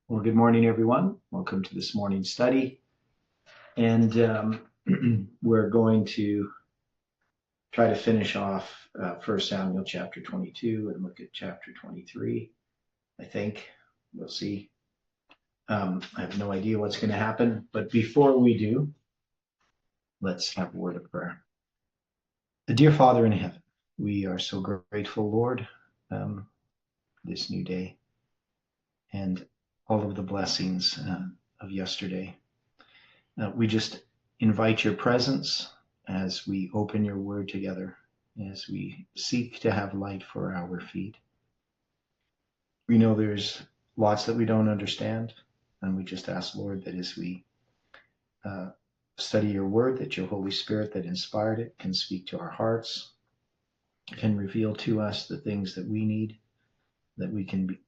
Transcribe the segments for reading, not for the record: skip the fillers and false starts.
Well, good morning, everyone. Welcome to this morning's study. And we're going to try to finish off 1 Samuel chapter 22 and look at chapter 23. I think we'll see. I have no idea what's going to happen. But before we do, let's have a word of prayer. Dear Father in heaven, we are so grateful, Lord, this new day and all of the blessings of yesterday. We just invite your presence as we open your word together, as we seek to have light for our feet. We know there's lots that we don't understand, and we just ask, Lord, that as we study your word, that your Holy Spirit that inspired it can speak to our hearts, can reveal to us the things that we need, that we can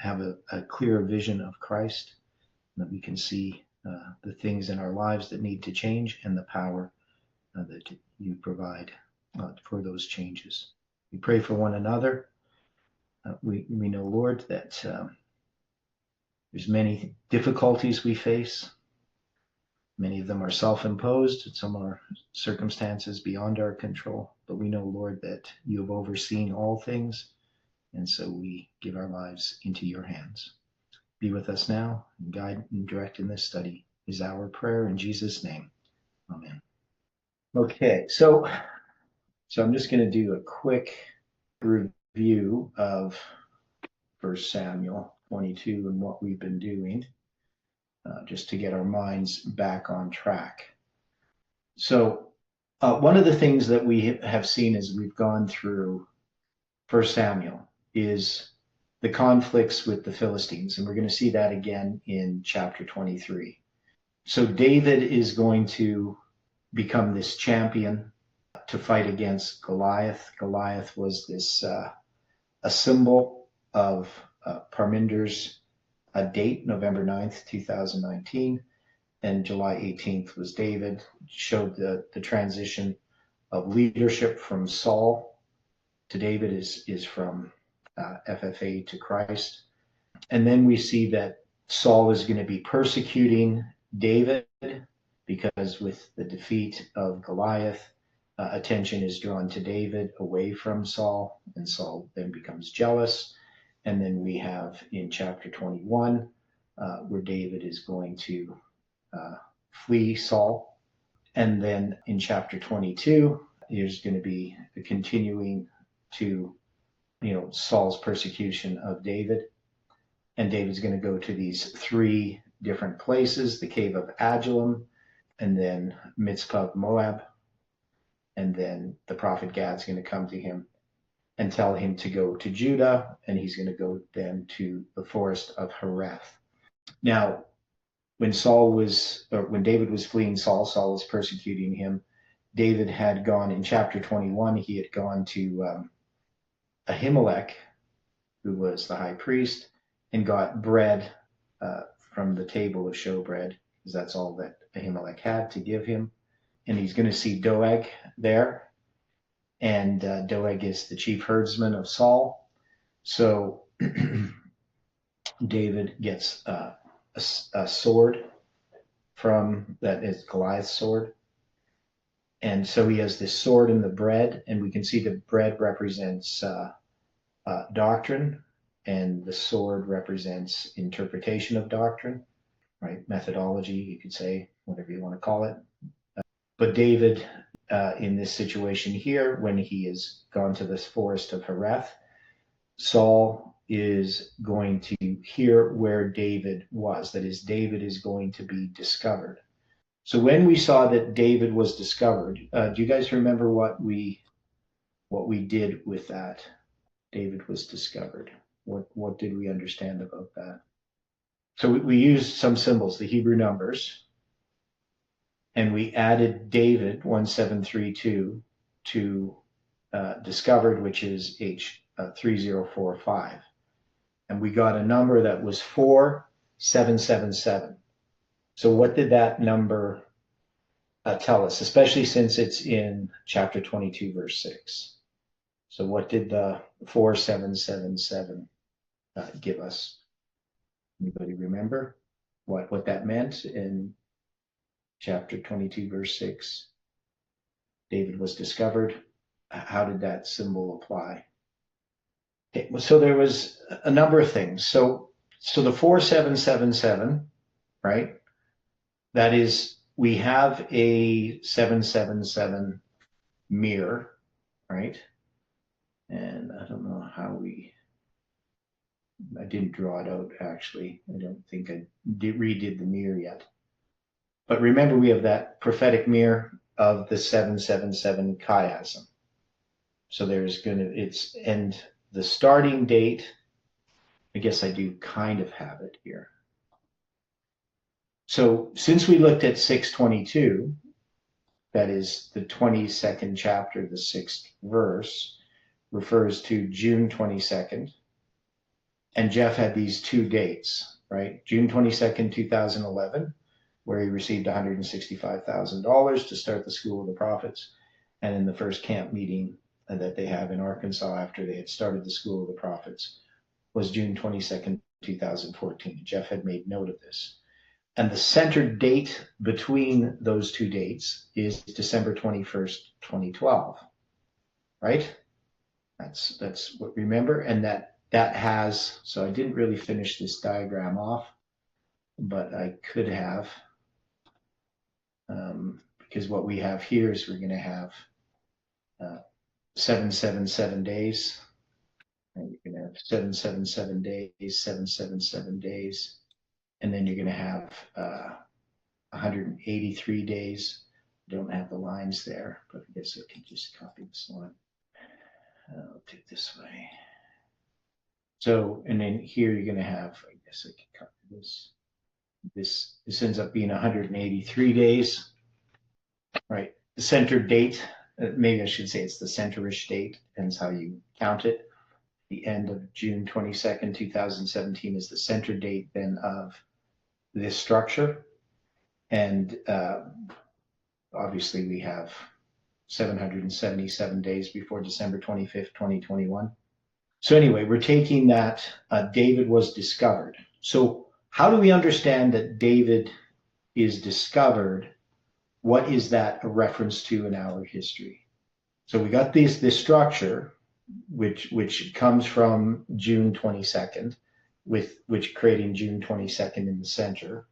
have a clear vision of Christ, that we can see the things in our lives that need to change and the power that you provide for those changes. We pray for one another. We know, Lord, that there's many difficulties we face. Many of them are self-imposed, and some are circumstances beyond our control. But we know, Lord, that you have overseen all things, and so we give our lives into your hands. Be with us now and guide and direct in this study is our prayer in Jesus' name. Amen. Okay, so I'm just going to do a quick review of 1 Samuel 22 and what we've been doing, just to get our minds back on track. So one of the things that we have seen as we've gone through 1 Samuel is the conflicts with the Philistines, and we're going to see that again in chapter 23. So David is going to become this champion to fight against Goliath. Goliath was this a symbol of Parminder's date, November 9th, 2019, and July 18th was David. Showed the transition of leadership from Saul to David is from FFA to Christ. And then we see that Saul is going to be persecuting David because with the defeat of Goliath, attention is drawn to David away from Saul, and Saul then becomes jealous. And then we have in chapter 21 where David is going to flee Saul. And then in chapter 22, there's going to be a continuing to Saul's persecution of David. And David's going to go to these three different places, the cave of Adullam, and then Mizpah of Moab. And then the prophet Gad's going to come to him and tell him to go to Judah, and he's going to go then to the forest of Hereth. Now, when David was fleeing Saul was persecuting him. David had gone in chapter 21, he had gone to Ahimelech, who was the high priest, and got bread from the table of showbread, because that's all that Ahimelech had to give him. And he's going to see Doeg there, and Doeg is the chief herdsman of Saul. So David gets a sword from that is Goliath's sword. And so he has this sword and the bread, and we can see the bread represents doctrine, and the sword represents interpretation of doctrine, right? Methodology, you could say, whatever you want to call it. But David, in this situation here, when he has gone to this forest of Hereth, Saul is going to hear where David was. That is, David is going to be discovered. So when we saw that David was discovered, do you guys remember what we did with that? David was discovered. What did we understand about that? So we used some symbols, the Hebrew numbers, and we added David 1732 to discovered, which is H3045. And we got a number that was 4777. So what did that number tell us, especially since it's in chapter 22, verse 6? So what did the 4777 give us? Anybody remember what that meant in chapter 22, verse 6? David was discovered. How did that symbol apply? Okay, so there was a number of things. So the 4777, right? That is, we have a 777 mirror, right? And I don't know how I didn't draw it out actually. I don't think I redid the mirror yet. But remember, we have that prophetic mirror of the 777 chiasm. So and the starting date, I guess I do kind of have it here. So since we looked at 622, that is the 22nd chapter, the 6th verse, refers to June 22nd. And Jeff had these two dates, right? June 22nd, 2011, where he received $165,000 to start the School of the Prophets. And in the first camp meeting that they have in Arkansas after they had started the School of the Prophets was June 22nd, 2014. Jeff had made note of this. And the center date between those two dates is December 21st, 2012, right? That's what remember. And that has, so I didn't really finish this diagram off, but I could have, because what we have here is we're going to have 777 days. And you're going to have 777 days, 777 days. And then you're going to have 183 days. Don't have the lines there, but I guess I can just copy this line. I'll take this way. So, and then here you're going to have, I guess I can copy this. This ends up being 183 days, right? The center date, maybe I should say it's the centerish date, depends how you count it. The end of June 22nd, 2017 is the center date then of this structure. And obviously we have 777 days before December 25th, 2021. So anyway, we're taking that David was discovered. So how do we understand that David is discovered? What is that a reference to in our history? So we got this structure, which comes from June 22nd, which creating June 22nd in the center.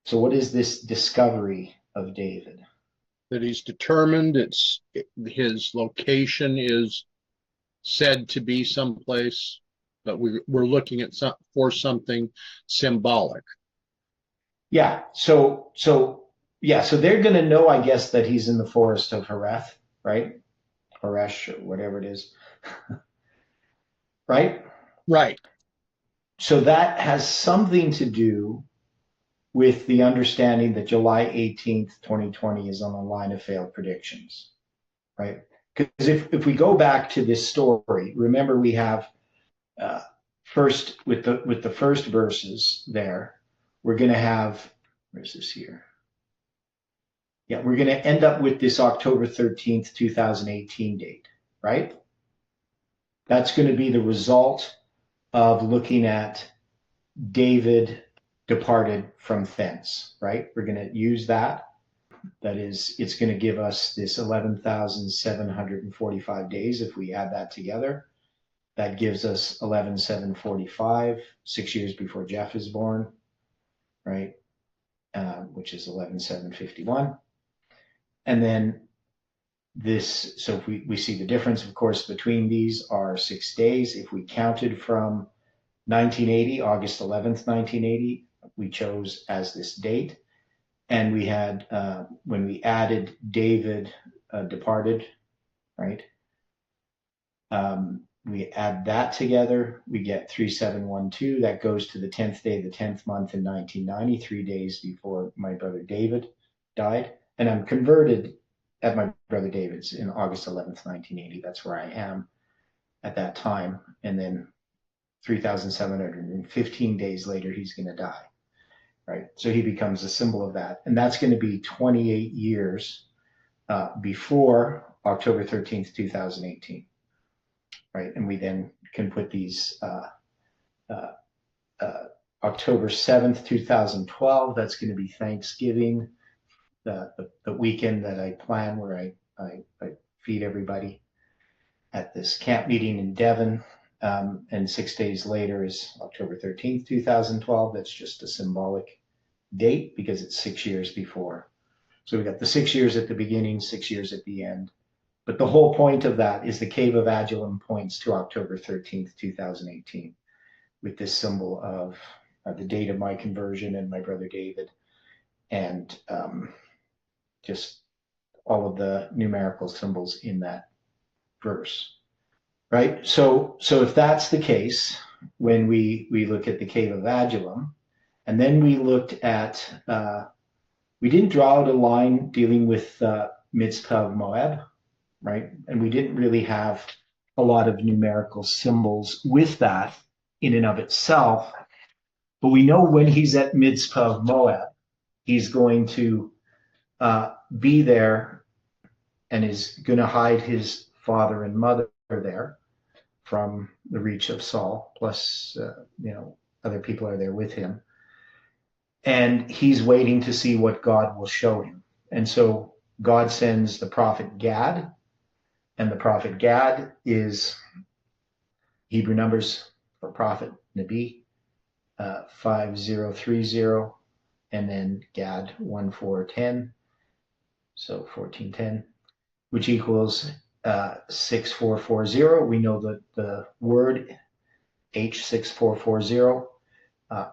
So what is this discovery of David? That he's determined his location is said to be someplace, but we're looking at for something symbolic. Yeah. So they're going to know, I guess, that he's in the forest of Hereth, right? Horesh, or whatever it is. Right? Right. So that has something to do with the understanding that July 18th, 2020 is on the line of failed predictions, right? Because if we go back to this story, remember we have first with the first verses there, we're going to have, where's this here? Yeah, we're going to end up with this October 13th, 2018 date, right? That's going to be the result of looking at David departed from thence, right? We're going to use that. That is, it's going to give us this 11,745 days. If we add that together, that gives us 11,745, 6 years before Jeff is born, right? Which is 11,751. And then this, so if we see the difference, of course, between these are 6 days. If we counted from 1980, August 11th, 1980, we chose as this date. And we had, when we added David departed, right? We add that together, we get 3712. That goes to the 10th day of the 10th month in 1990, 3 days before my brother David died. And I'm converted at my brother David's in August 11th, 1980. That's where I am at that time. And then 3,715 days later, he's going to die, right? So he becomes a symbol of that. And that's going to be 28 years before October 13th, 2018, right? And we then can put these October 7th, 2012, that's going to be Thanksgiving, the weekend that I plan where I feed everybody at this camp meeting in Devon. And 6 days later is October 13th, 2012. That's just a symbolic date because it's 6 years before. So we got the 6 years at the beginning, 6 years at the end. But the whole point of that is the Cave of Adullam points to October 13th, 2018, with this symbol of the date of my conversion and my brother David, and just all of the numerical symbols in that verse, right? So if that's the case, when we look at the Cave of Adullam, and then we looked at, we didn't draw out a line dealing with Mitzpah of Moab, right? And we didn't really have a lot of numerical symbols with that in and of itself. But we know when he's at Mitzpah of Moab, he's going to be there and is going to hide his father and mother there from the reach of Saul, plus, other people are there with him. And he's waiting to see what God will show him. And so God sends the prophet Gad, and the prophet Gad is Hebrew numbers for prophet, Nabi, 5030, and then Gad 1410, so 1410, which equals 6440. We know that the word H6440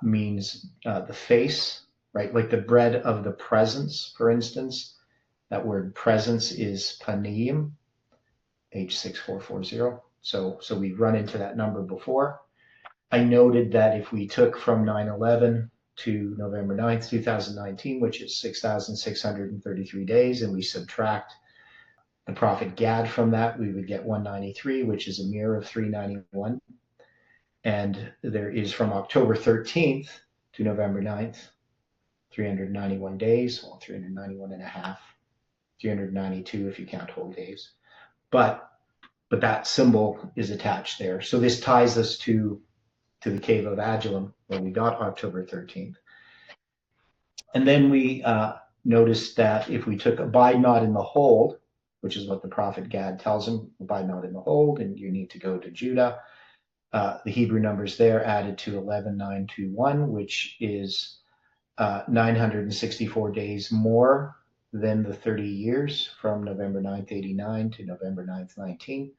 means the face, right? Like the bread of the presence, for instance. That word presence is panim, H6440. So we've run into that number before. I noted that if we took from 9/11 to November 9th, 2019, which is 6,633 days, and we subtract the prophet Gad from that, we would get 193, which is a mirror of 391. And there is from October 13th to November 9th, 391 days, well, 391 and a half, 392 if you count whole days. But that symbol is attached there. So this ties us to the Cave of Adullam, where we got October 13th. And then we noticed that if we took abide not in the hold, which is what the prophet Gad tells him, abide not in the hold, and you need to go to Judah, the Hebrew numbers there added to 11921, which is 964 days more than the 30 years from November 9th, 89 to November 9th, 19.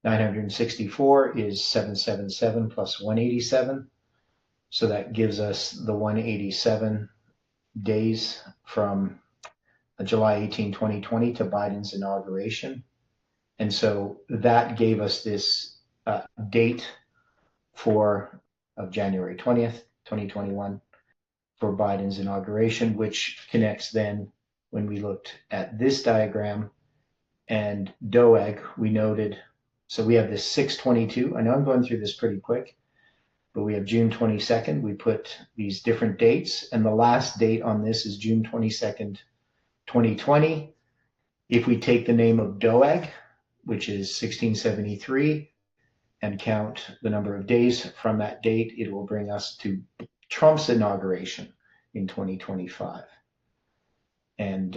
964 is 777 plus 187. So that gives us the 187 days from July 18, 2020 to Biden's inauguration. And so that gave us this date of January 20th, 2021 for Biden's inauguration, which connects then when we looked at this diagram and Doeg, we noted, so we have this 6/22. I know I'm going through this pretty quick, but we have June 22nd. We put these different dates, and the last date on this is June 22nd, 2020. If we take the name of Doeg, which is 1673, and count the number of days from that date, it will bring us to Trump's inauguration in 2025. And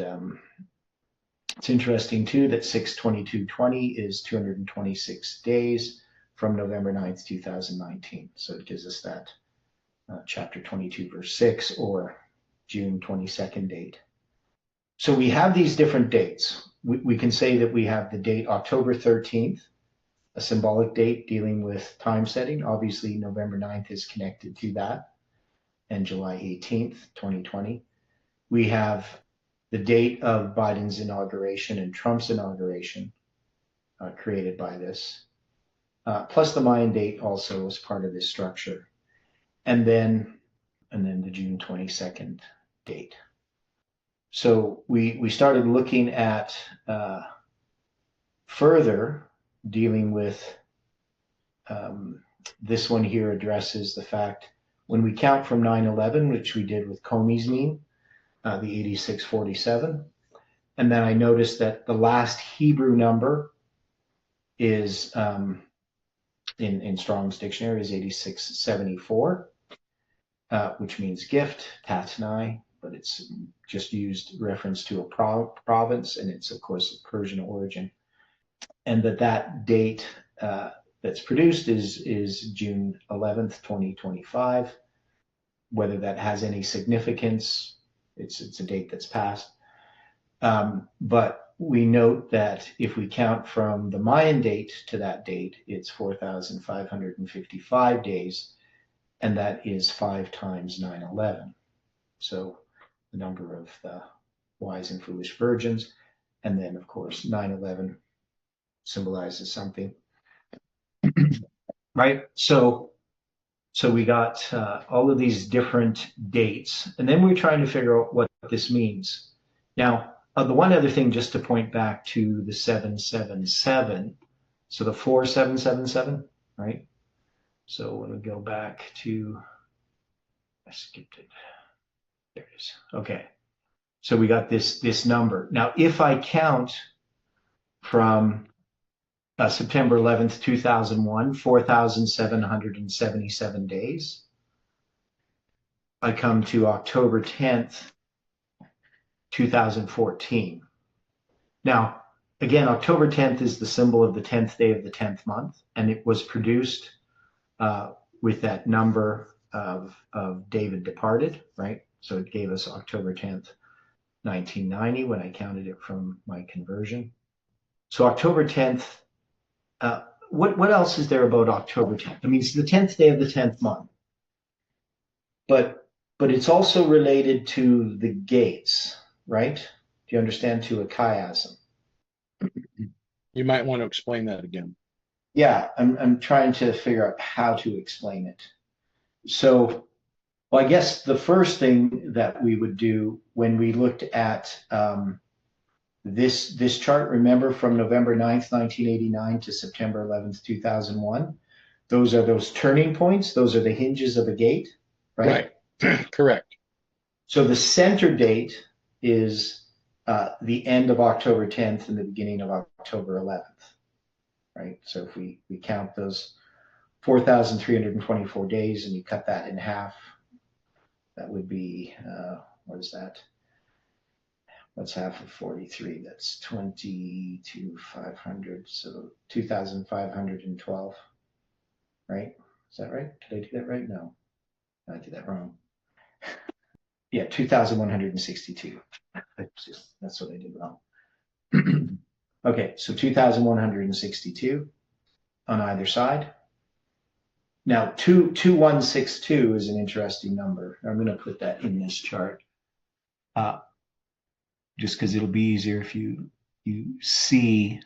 it's interesting too that 6/22/20 is 226 days from November 9th, 2019. So it gives us that chapter 22, verse 6, or June 22nd date. So we have these different dates. We can say that we have the date October 13th, a symbolic date dealing with time setting. Obviously, November 9th is connected to that, and July 18th, 2020. We have the date of Biden's inauguration and Trump's inauguration created by this, plus the Mayan date also as part of this structure, and then the June 22nd date. So we started looking at further dealing with this one here addresses the fact when we count from 9/11, which we did with Comey's mean, the 8647. And then I noticed that the last Hebrew number is in Strong's dictionary is 8674. which means gift, Tatnai, but it's just used reference to a province, and it's of course of Persian origin. And that date that's produced is June 11th, 2025. Whether that has any significance, it's a date that's passed. But we note that if we count from the Mayan date to that date, it's 4,555 days, and that is 5 times 9/11. So the number of the wise and foolish virgins, and then of course 9/11 symbolizes something, right? So we got all of these different dates, and then we're trying to figure out what this means. Now, the one other thing, just to point back to the 777, so the 4777, right? So when we go back to, I skipped it. There it is. Okay. So we got this number. Now, if I count from September 11th, 2001, 4,777 days, I come to October 10th, 2014. Now, again, October 10th is the symbol of the 10th day of the 10th month, and it was produced with that number of David departed, right? So it gave us October 10th, 1990 when I counted it from my conversion. So October 10th, what else is there about October 10th? I mean, it's the 10th day of the 10th month, but it's also related to the gates, right? Do you understand? To a chiasm. You might want to explain that again. Yeah, I'm trying to figure out how to explain it. So, well, I guess the first thing that we would do when we looked at this chart, remember, from November 9th, 1989 to September 11th, 2001, those are those turning points. Those are the hinges of a gate, right? Right. Correct. So the center date is the end of October 10th and the beginning of October 11th, right? So if we count those 4,324 days and you cut that in half, that would be, what is that? What's half of 43? That's 22,500, so 2,512, right? Is that right? Did I do that right? No, I did that wrong. Yeah, 2,162. That's what I did wrong. Okay, so 2,162 on either side. Now, 2162 is an interesting number. I'm going to put that in this chart, just because it'll be easier if you see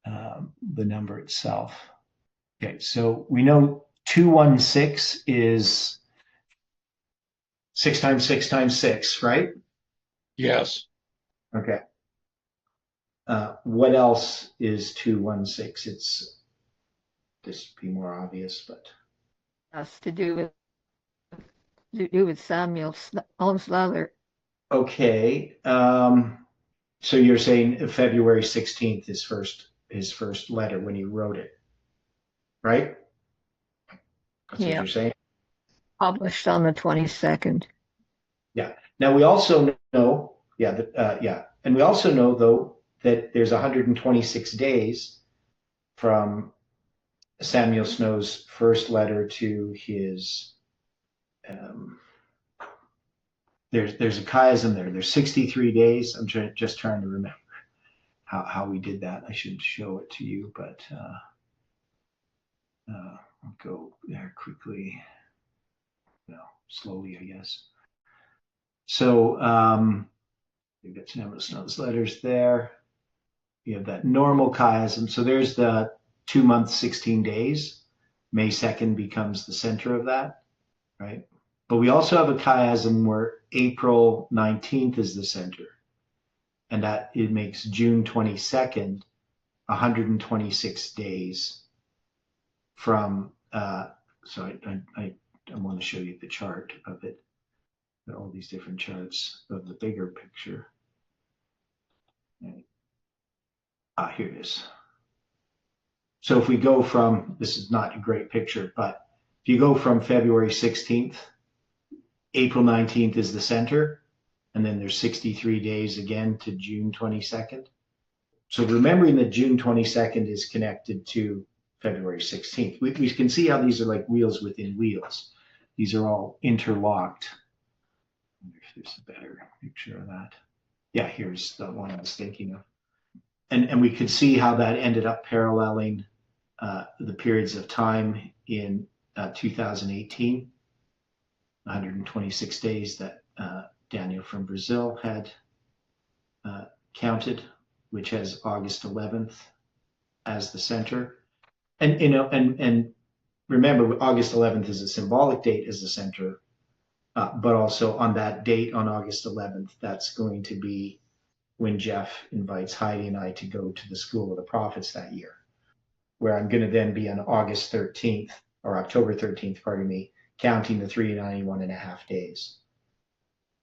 the number itself. Okay, so we know 216 is 6 times 6 times 6, right? Yes. Okay. What else is 216? It's this would be more obvious, but Has to do with Samuel Holmes-Luther. okay. So you're saying February 16th, his first letter when he wrote it, right? That's what you're saying? Published on the 22nd. Yeah. Now we also know, and we also know though that there's 126 days from Samuel Snow's first letter to his. There's a chiasm there. There's 63 days. I'm just trying to remember how we did that. I should show it to you, but I'll go there quickly. No, slowly, I guess. So you've got Samuel Snow's letters there. You have that normal chiasm. So there's the 2 months, 16 days. May 2nd becomes the center of that, right? But we also have a chiasm where April 19th is the center. And that it makes June 22nd, 126 days from, so I want to show you the chart of it. There are all these different charts of the bigger picture. Right. Here it is. So if we go from, this is not a great picture, but if you go from February 16th, April 19th is the center, and then there's 63 days again to June 22nd. So remembering that June 22nd is connected to February 16th, we can see how these are like wheels within wheels. These are all interlocked. I wonder if there's a better picture of that. Yeah, here's the one I was thinking of. And we could see how that ended up paralleling the periods of time in 2018, 126 days that Daniel from Brazil had counted, which has August 11th as the center. And and remember, August 11th is a symbolic date as the center, but also on that date, on August 11th, that's going to be when Jeff invites Heidi and I to go to the School of the Prophets that year, where I'm going to then be on August 13th, or October 13th, pardon me, counting the 391 and a half days.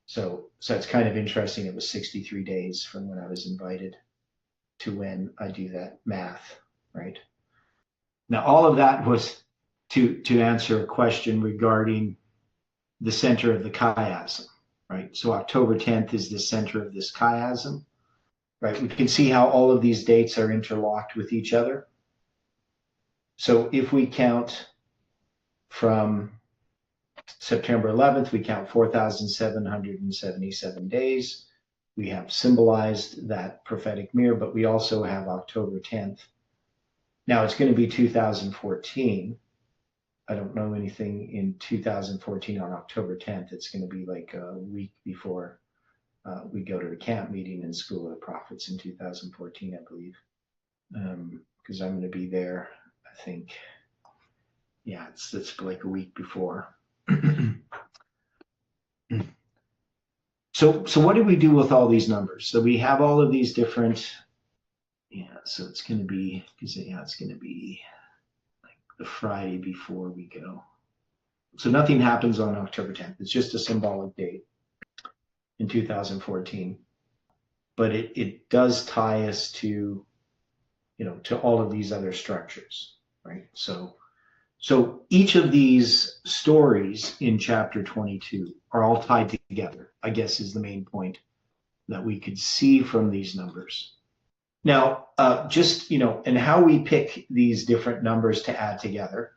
So it's kind of interesting. It was 63 days from when I was invited to when I do that math, right? Now, all of that was to answer a question regarding the center of the chiasm, right? So October 10th is the center of this chiasm, right? We can see how all of these dates are interlocked with each other. So if we count from September 11th, we count 4,777 days. We have symbolized that prophetic mirror, but we also have October 10th. Now it's going to be 2014. I don't know anything in 2014 on October 10th. It's going to be like a week before we go to the camp meeting in School of the Prophets in 2014, I believe, because I'm going to be there, I think. Yeah, it's like a week before. So what do we do with all these numbers? So we have all of these different, so it's going to be, because it's going to be like the Friday before we go. So nothing happens on October 10th. It's just a symbolic date in 2014. But it does tie us to, to all of these other structures, right? So each of these stories in chapter 22 are all tied together, I guess is the main point that we could see from these numbers. Now, and how we pick these different numbers to add together,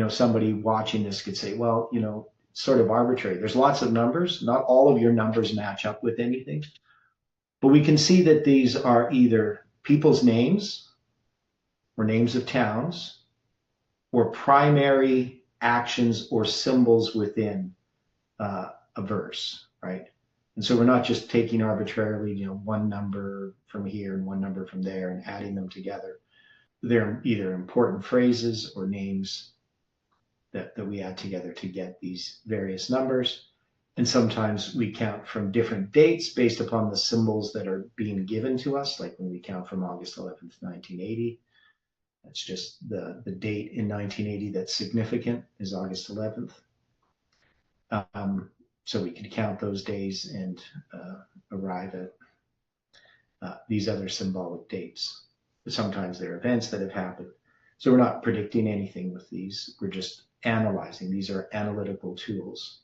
somebody watching this could say, well, it's sort of arbitrary. There's lots of numbers. Not all of your numbers match up with anything. But we can see that these are either people's names or names of towns, or primary actions or symbols within a verse, right? And so we're not just taking arbitrarily, one number from here and one number from there and adding them together. They're either important phrases or names that we add together to get these various numbers. And sometimes we count from different dates based upon the symbols that are being given to us, like when we count from August 11th, 1980. That's just the date in 1980 that's significant is August 11th. So we can count those days and arrive at these other symbolic dates. But sometimes they're events that have happened. So we're not predicting anything with these. We're just analyzing. These are analytical tools.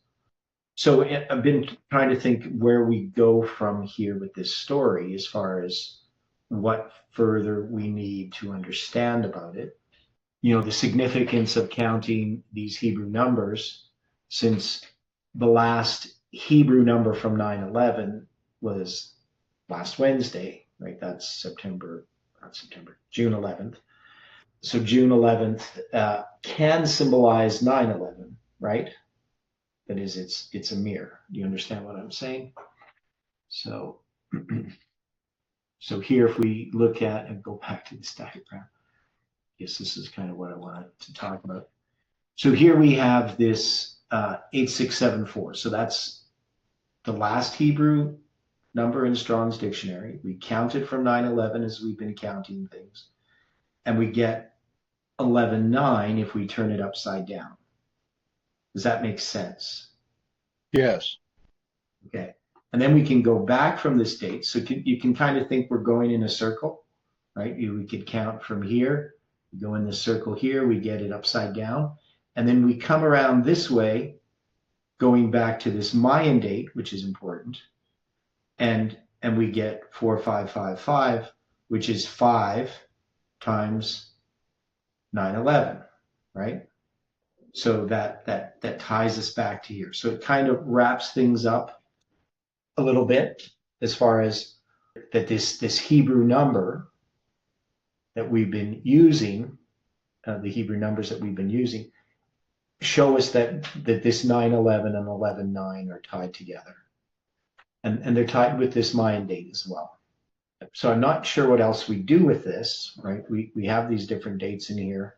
So I've been trying to think where we go from here with this story as far as what further we need to understand about it. The significance of counting these Hebrew numbers, since the last Hebrew number from 9/11 was last Wednesday, right? That's June 11th. So June 11th can symbolize 9/11, right? That is, it's a mirror. Do you understand what I'm saying? So here, if we look at and go back to this diagram, yes, this is kind of what I wanted to talk about. So here we have this 8674. So that's the last Hebrew number in Strong's dictionary. We counted from 9/11 as we've been counting things. And we get 11.9 if we turn it upside down. Does that make sense? Yes. Okay. And then we can go back from this date. So you can kind of think we're going in a circle, right? We could count from here, go in the circle here, we get it upside down. And then we come around this way, going back to this Mayan date, which is important. And we get 4555, which is 5 times 9/11, right? So that ties us back to here. So it kind of wraps things up a little bit as far as that this Hebrew number that we've been using, the Hebrew numbers that we've been using, show us that this 9/11 and 11/9 are tied together. And they're tied with this Mayan date as well. So I'm not sure what else we do with this, right? We have these different dates in here,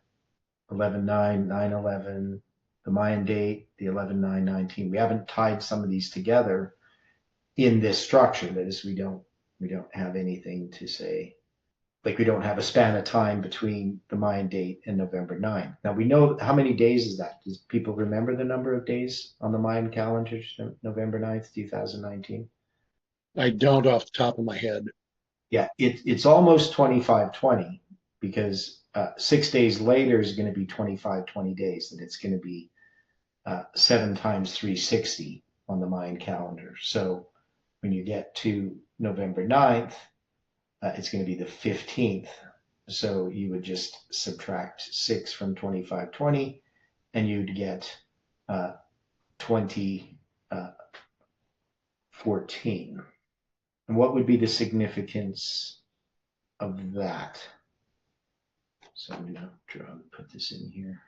11/9, 9/11, the Mayan date, the 11/9/19. We haven't tied some of these together in this structure. That is, we don't have anything to say, like we don't have a span of time between the Mayan date and November 9. Now we know how many days is that? Does people remember the number of days on the Mayan calendar, November 9th, 2019? I don't off the top of my head. Yeah, it's almost 2520 because 6 days later is going to be 2520 days, and it's going to be 7 times 360 on the Mayan calendar. So when you get to November 9th, it's going to be the 15th. So you would just subtract 6 from 2520, and you'd get 2014. And what would be the significance of that? So I'm going to put this in here.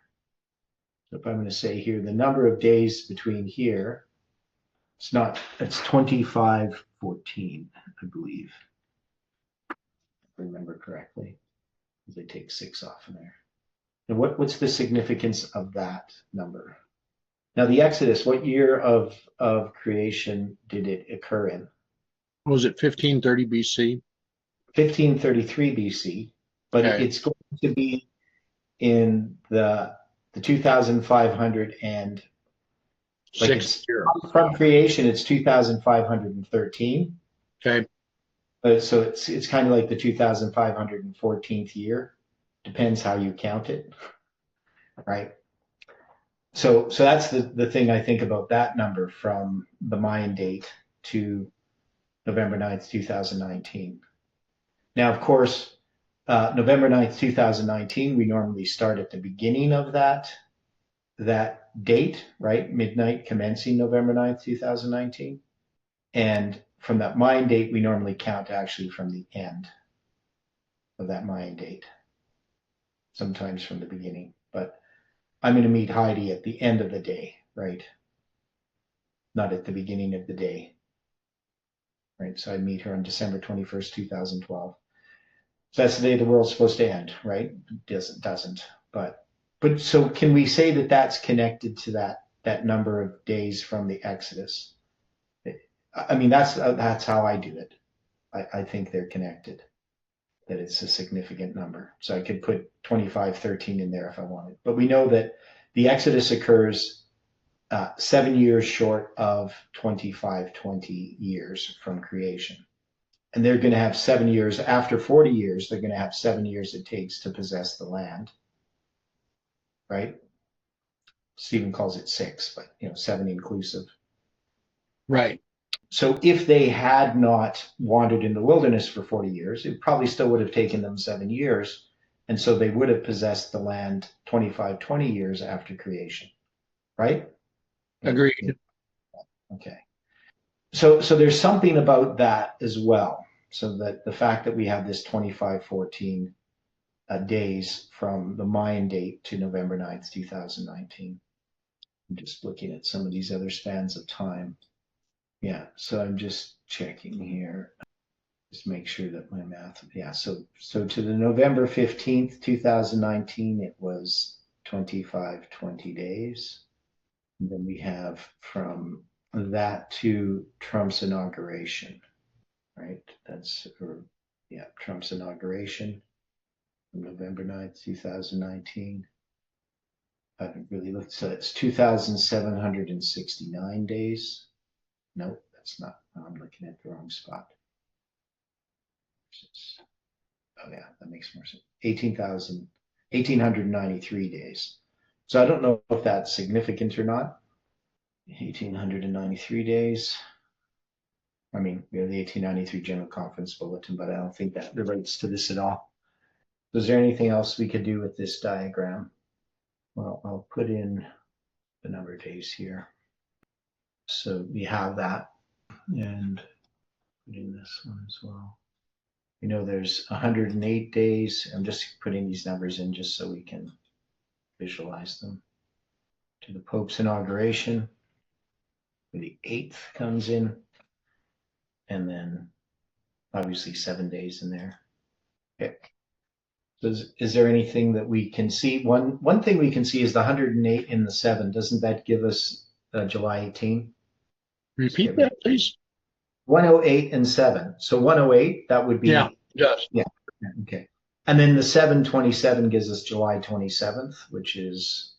So if I'm going to say here, the number of days between here, it's 2514, I believe. If I remember correctly, because they take 6 off in there. And what's the significance of that number? Now the Exodus, what year of creation did it occur in? Was it 1530 BC? 1533 BC, but Okay. it's going to be in the 2500 and like Sixth year. from creation, it's 2513. Okay. So it's kind of like the 2514th year. Depends how you count it, right? So that's the thing I think about that number from the Mayan date to November 9th, 2019. Now, of course, November 9th, 2019, we normally start at the beginning of that date, right? Midnight commencing November 9th, 2019. And from that Mayan date, we normally count actually from the end of that Mayan date, sometimes from the beginning. But I'm going to meet Heidi at the end of the day, right? Not at the beginning of the day. Right, so I meet her on December 21st, 2012. So that's the day the world's supposed to end, right? It doesn't. But so can we say that that's connected to that number of days from the Exodus? I mean, that's how I do it. I think they're connected, that it's a significant number. So I could put 2513 in there if I wanted. But we know that the Exodus occurs 7 years short of 2520 years from creation. And they're going to have 7 years after 40 years, they're going to have 7 years it takes to possess the land, right? Stephen calls it 6, but 7 inclusive. Right. So if they had not wandered in the wilderness for 40 years, it probably still would have taken them 7 years. And so they would have possessed the land 2520 years after creation, right? Agreed. Okay. So there's something about that as well. So that the fact that we have this 2514 days from the Mayan date to November 9th, 2019. I'm just looking at some of these other spans of time. Yeah, so I'm just checking here. Just make sure that my math, yeah, so to the November 15th, 2019, it was 2520 days. And then we have from that to Trump's inauguration, right? Trump's inauguration, November 9th, 2019. I haven't really looked, so it's 2,769 days. Nope, that's not, I'm looking at the wrong spot. Oh yeah, that makes more sense. 1,893 days. So I don't know if that's significant or not. 1,893 days. I mean, we have the 1893 General Conference Bulletin, but I don't think that relates to this at all. Is there anything else we could do with this diagram? Well, I'll put in the number of days here. So we have that, and put in this one as well. We know there's 108 days. I'm just putting these numbers in just so we can visualize them. To the Pope's inauguration, the 8th comes in, and then obviously 7 days in there. Okay. So is there anything that we can see? One thing we can see is the 108 in the 7. Doesn't that give us July 18? Repeat that, please. 108 and 7. So 108, that would be. Yeah, yes. Yeah. Okay. And then the 727 gives us July 27th, which is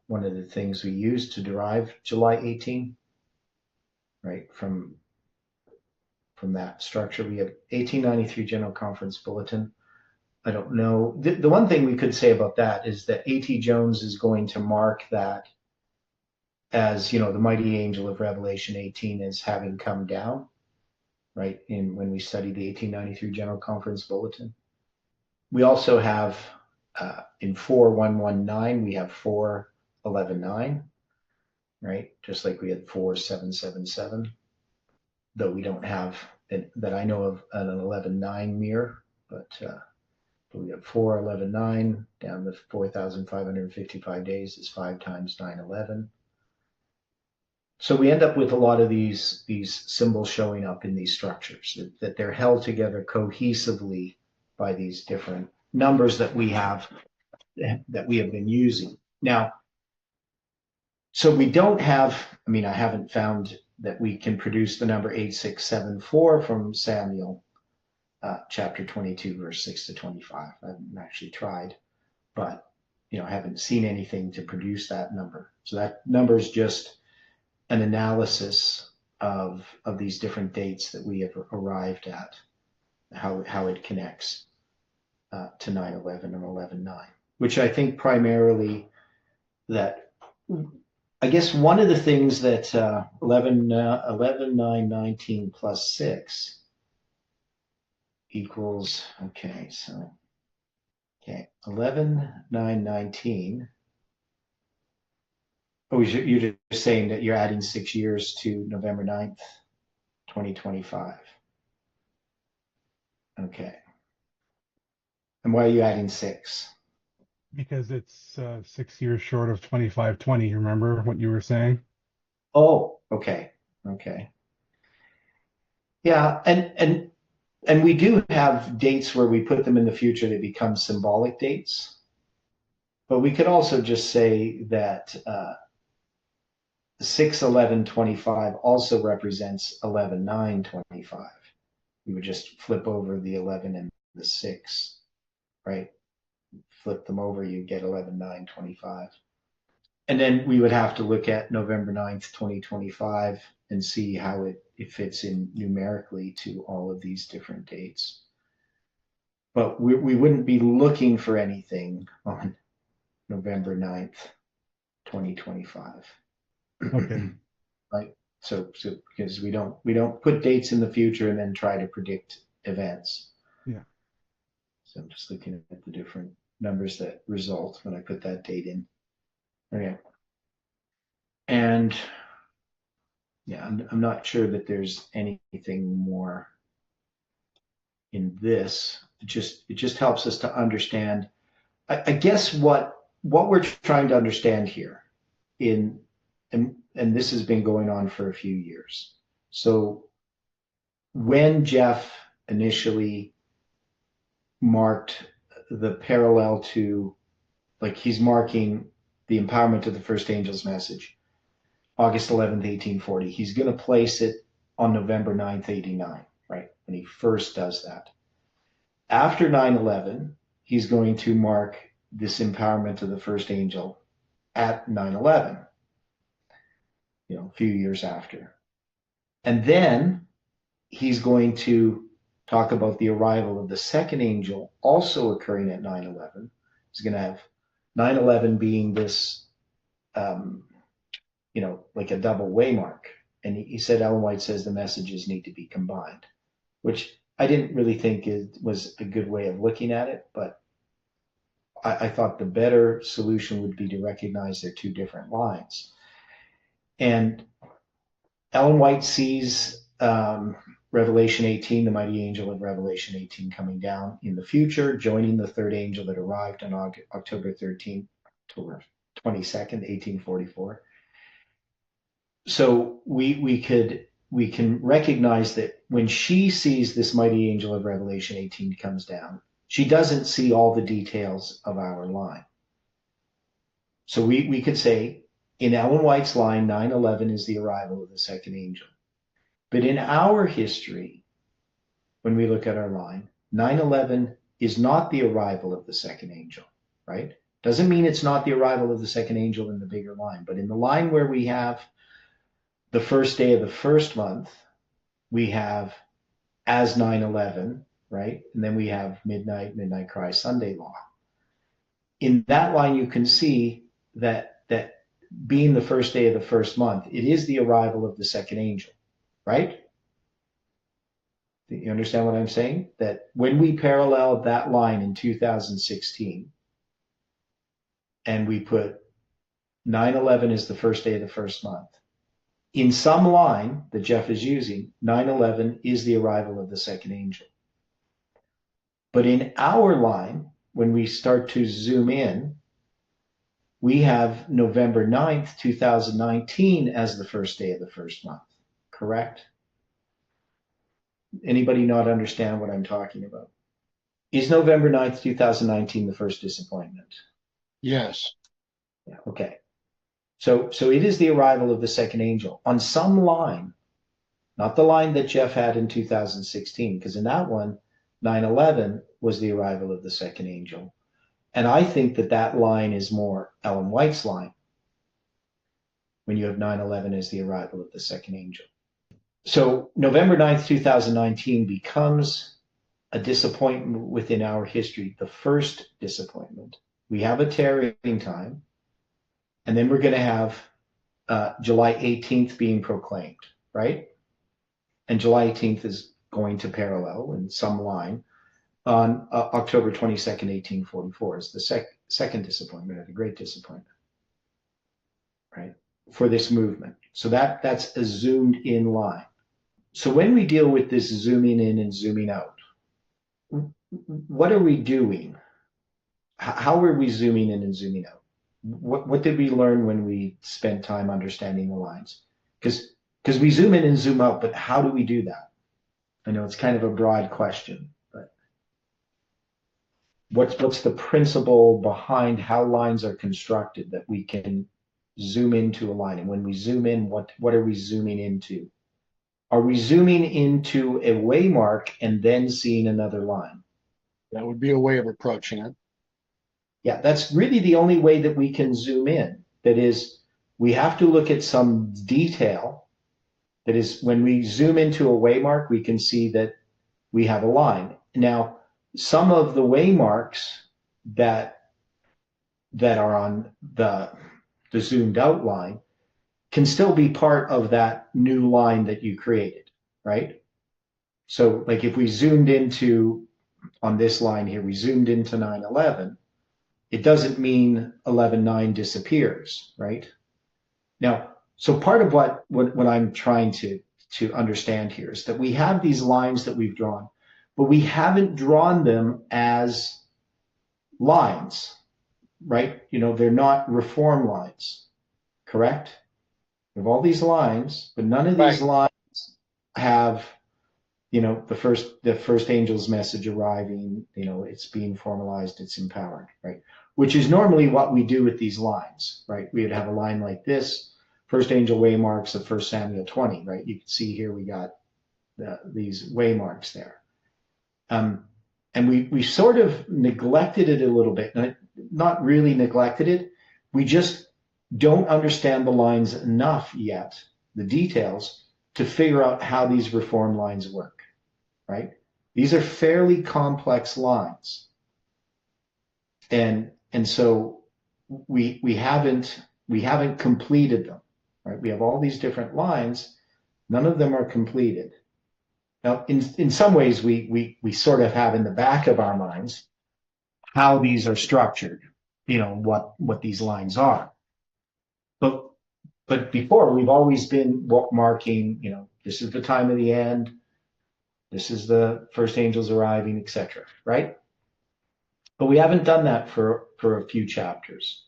one of the things we use to derive July 18, right? From that structure, we have 1893 General Conference Bulletin. I don't know. The one thing we could say about that is that A.T. Jones is going to mark that as, the mighty angel of Revelation 18 as having come down, right? When we study the 1893 General Conference Bulletin. We also have in 4119, we have 4119, right? Just like we had 4777, though we don't have that I know of an 119 mirror, but we have 4119 down to 4,555 days is 5 times 911. So we end up with a lot of these symbols showing up in these structures, that they're held together cohesively by these different numbers that we have been using. Now, so we don't have, I haven't found that we can produce the number 8674 from Samuel chapter 22, verse 6 to 25. I haven't actually tried, but I haven't seen anything to produce that number. So that number is just an analysis of these different dates that we have arrived at, how it connects to 9/11 and 11/9, which I think primarily that, I guess one of the things that 11/9/19 plus 6 equals, 11/9/19. Oh, you're just saying that you're adding 6 years to November 9th, 2025. Okay. And why are you adding 6? Because it's 6 years short of 2520. Remember what you were saying? Oh, okay. Yeah, and we do have dates where we put them in the future that become symbolic dates. But we could also just say that 6/11/25 also represents 11/9/25. We would just flip over the 11 and the 6, right? Flip them over, you get 11/9/25. And then we would have to look at November 9th, 2025 and see how it fits in numerically to all of these different dates. But we wouldn't be looking for anything on November 9th, 2025. Okay. Right. So because we don't put dates in the future and then try to predict events. Yeah. So I'm just looking at the different numbers that result when I put that date in. Okay. And yeah, I'm not sure that there's anything more in this. It just helps us to understand. I guess what we're trying to understand here and this has been going on for a few years. So when Jeff initially marked the parallel to, like, he's marking the empowerment of the first angel's message, August 11th, 1840, he's going to place it on November 9th, 89, right? When he first does that. After 9/11, he's going to mark this empowerment of the first angel at 9/11. A few years after. And then he's going to talk about the arrival of the second angel also occurring at 9/11. He's going to have 9/11 being this like a double waymark. And he said Ellen White says the messages need to be combined, which I didn't really think was a good way of looking at it, but I thought the better solution would be to recognize they're two different lines. And Ellen White sees Revelation 18, the mighty angel of Revelation 18 coming down in the future, joining the third angel that arrived on October 22nd, 1844. So we can recognize that when she sees this mighty angel of Revelation 18 comes down, she doesn't see all the details of our line. So we could say in Ellen White's line, 9/11 is the arrival of the second angel. But in our history, when we look at our line, 9/11 is not the arrival of the second angel, right? Doesn't mean it's not the arrival of the second angel in the bigger line, but in the line where we have the first day of the first month, we have as 9/11, right? And then we have midnight cry, Sunday law. In that line, you can see that being the first day of the first month, it is the arrival of the second angel, right? You understand what I'm saying? That when we paralleled that line in 2016, and we put 9/11 is the first day of the first month, in some line that Jeff is using, 9/11 is the arrival of the second angel. But in our line, when we start to zoom in, we have November 9th, 2019 as the first day of the first month, correct? Anybody not understand what I'm talking about? Is November 9th, 2019 the first disappointment? Yes. Yeah, okay. So it is the arrival of the second angel on some line, not the line that Jeff had in 2016, because in that one, 9/11 was the arrival of the second angel. And I think that line is more Ellen White's line when you have 9/11 as the arrival of the second angel. So November 9th, 2019 becomes a disappointment within our history, the first disappointment. We have a tarrying time, and then we're going to have July 18th being proclaimed, right? And July 18th is going to parallel in some line on October 22nd, 1844 is the second disappointment, or the great disappointment, right, for this movement. So that's a zoomed in line. So when we deal with this zooming in and zooming out, what are we doing? How are we zooming in and zooming out? What did we learn when we spent time understanding the lines? Because we zoom in and zoom out, but how do we do that? I know it's kind of a broad question, but what's the principle behind how lines are constructed that we can zoom into a line? And when we zoom in, what are we zooming into? Are we zooming into a waymark and then seeing another line? That would be a way of approaching it. Yeah, that's really the only way that we can zoom in. That is, we have to look at some detail. That is, when we zoom into a waymark, we can see that we have a line. Now, some of the waymarks that are on the zoomed out line can still be part of that new line that you created, right? So like if we zoomed into, on this line here, we zoomed into 9/11, it doesn't mean 11/9 disappears, right? Now, so part of what I'm trying to understand here is that we have these lines that we've drawn, but we haven't drawn them as lines, right? You know, they're not reform lines, correct? We have all these lines, but none of these lines have, you know, the first angel's message arriving, you know, it's being formalized, it's empowered, right? Which is normally what we do with these lines, right? We would have a line like this, first angel waymarks of 1 Samuel 20, right? You can see here we got these waymarks there. And we sort of neglected it a little bit, not really neglected it. We just don't understand the lines enough yet, the details, to figure out how these reform lines work, right? These are fairly complex lines. And so we haven't We haven't completed them, right? We have all these different lines. None of them are completed. Now, in some ways, we sort of have in the back of our minds how these are structured, what these lines are. But before, we've always been marking, this is the time of the end, this is the first angels arriving, etc. Right? But we haven't done that for a few chapters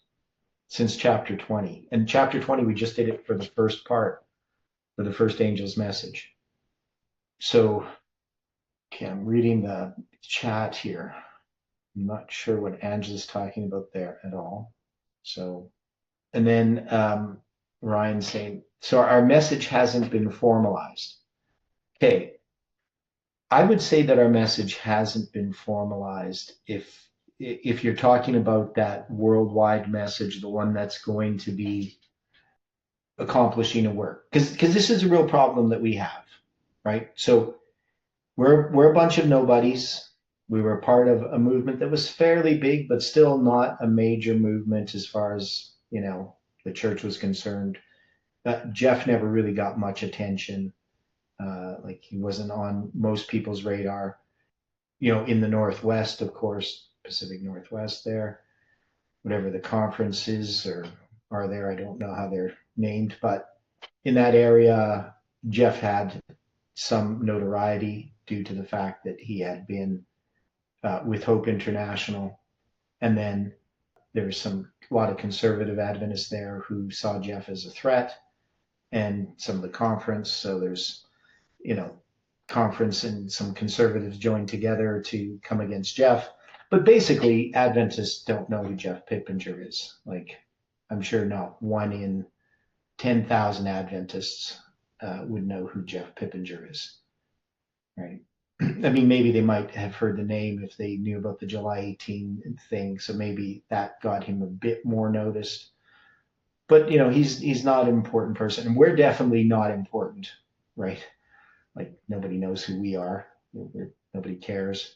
since chapter 20. And chapter 20, we just did it for the first part, for the first angel's message. So, okay, I'm reading the chat here. I'm not sure what Angela's talking about there at all. So, and then Ryan's saying, so our message hasn't been formalized. Okay, I would say that our message hasn't been formalized if you're talking about that worldwide message, the one that's going to be accomplishing a work, because this is a real problem that we have, right? So we're a bunch of nobodies. We were part of a movement that was fairly big, but still not a major movement as far as, the church was concerned. Jeff never really got much attention. Like he wasn't on most people's radar. In the Northwest, of course, Pacific Northwest there, whatever the conferences are there, I don't know how they're named, but in that area, Jeff had some notoriety due to the fact that he had been with Hope International. And then there was a lot of conservative Adventists there who saw Jeff as a threat, and some of the conference. So there's, conference and some conservatives joined together to come against Jeff. But basically, Adventists don't know who Jeff Pippinger is. Like, I'm sure not 1 in 10,000 Adventists would know who Jeff Pippinger is, right? I mean, maybe they might have heard the name if they knew about the July 18 thing, so maybe that got him a bit more noticed. But he's not an important person, and we're definitely not important, right? Like nobody knows who we are. Nobody cares.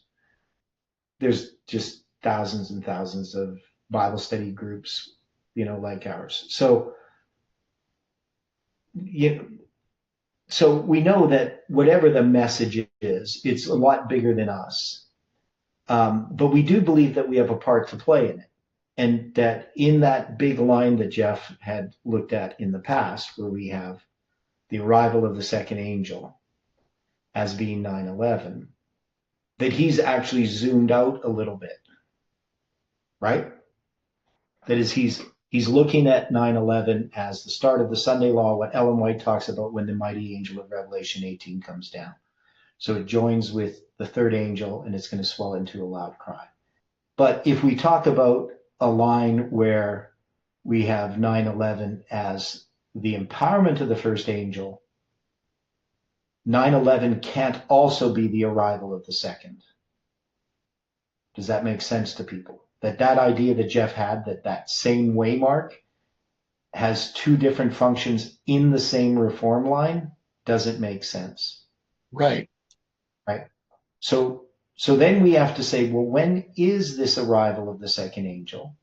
There's just thousands and thousands of Bible study groups, like ours. So, so we know that whatever the message is, it's a lot bigger than us. But we do believe that we have a part to play in it. And that in that big line that Jeff had looked at in the past, where we have the arrival of the second angel as being 9/11, that he's actually zoomed out a little bit, right? That is, he's looking at 9/11 as the start of the Sunday law, what Ellen White talks about when the mighty angel of Revelation 18 comes down. So it joins with the third angel, and it's going to swell into a loud cry. But if we talk about a line where we have 9/11 as the empowerment of the first angel, 9/11 can't also be the arrival of the second. Does that make sense to people? That idea that Jeff had, that same waymark has two different functions in the same reform line, doesn't make sense. Right. Right. So then we have to say, well, when is this arrival of the second angel?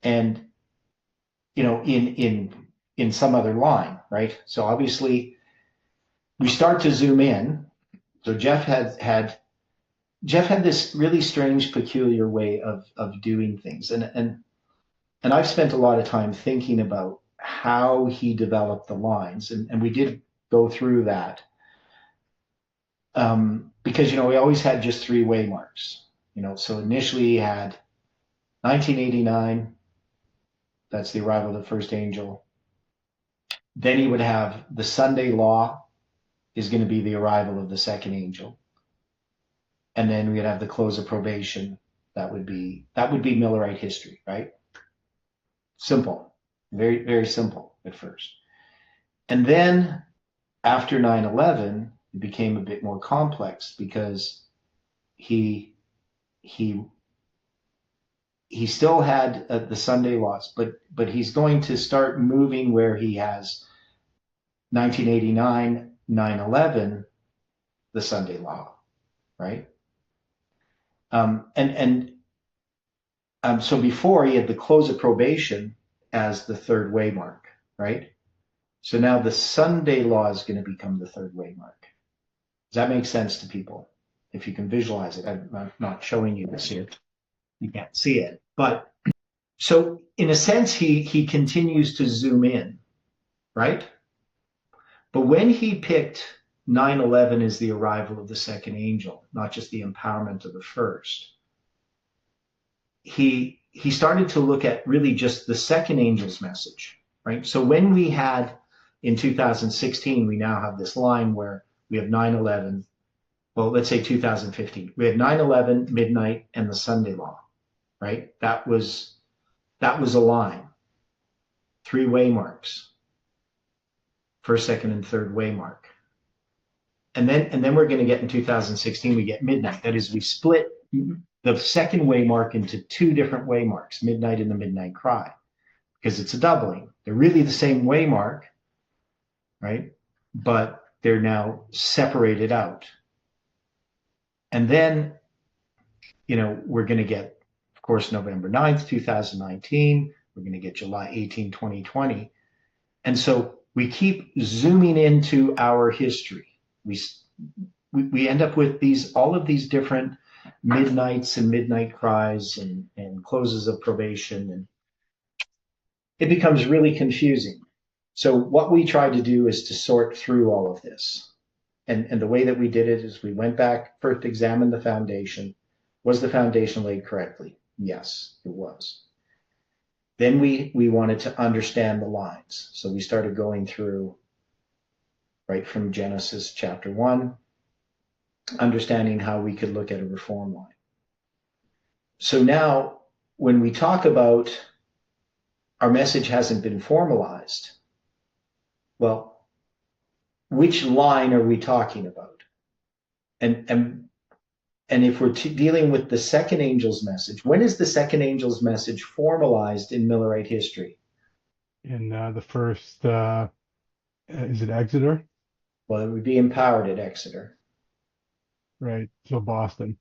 And, in some other line, right? So obviously we start to zoom in. So Jeff had this really strange, peculiar way of doing things. And I've spent a lot of time thinking about how he developed the lines. And we did go through that. Because, we always had just 3 waymarks, so initially he had 1989, that's the arrival of the first angel. Then he would have the Sunday law is going to be the arrival of the second angel. And then we'd have the close of probation. That would be Millerite history, right? Simple, very, very simple at first. And then after 9/11, it became a bit more complex because he still had the Sunday laws, but he's going to start moving where he has 1989, 9/11, the Sunday law, right? So before he had the close of probation, as the third waymark, right? So now the Sunday law is going to become the third waymark. Does that make sense to people? If you can visualize it, I'm not showing you this here. You can't see it. But so in a sense, he continues to zoom in, right? But when he picked 9/11 as the arrival of the second angel, not just the empowerment of the first, he started to look at really just the second angel's message, right? So when we had in 2016, we now have this line where we have 9/11. Well, let's say 2015. We had 9/11, midnight, and the Sunday law, right? That was a line. 3 waymarks. First, second, and third waymark. And then we're going to get in 2016, we get midnight. That is, we split the second waymark into 2 different waymarks, midnight and the midnight cry, because it's a doubling. They're really the same waymark, right? But they're now separated out. And then, we're going to get, of course, November 9th, 2019. We're going to get July 18, 2020. And so we keep zooming into our history. We end up with all of these different midnights and midnight cries and closes of probation. And it becomes really confusing. So what we tried to do is to sort through all of this. And the way that we did it is we went back, first examined the foundation. Was the foundation laid correctly? Yes, it was. Then we wanted to understand the lines. So we started going through right from Genesis chapter 1, understanding how we could look at a reform line. So now when we talk about our message hasn't been formalized, well, which line are we talking about? And if we're dealing with the second angel's message, when is the second angel's message formalized in Millerite history? In the first, is it Exeter? Well, it would be empowered at Exeter. Right. So Boston.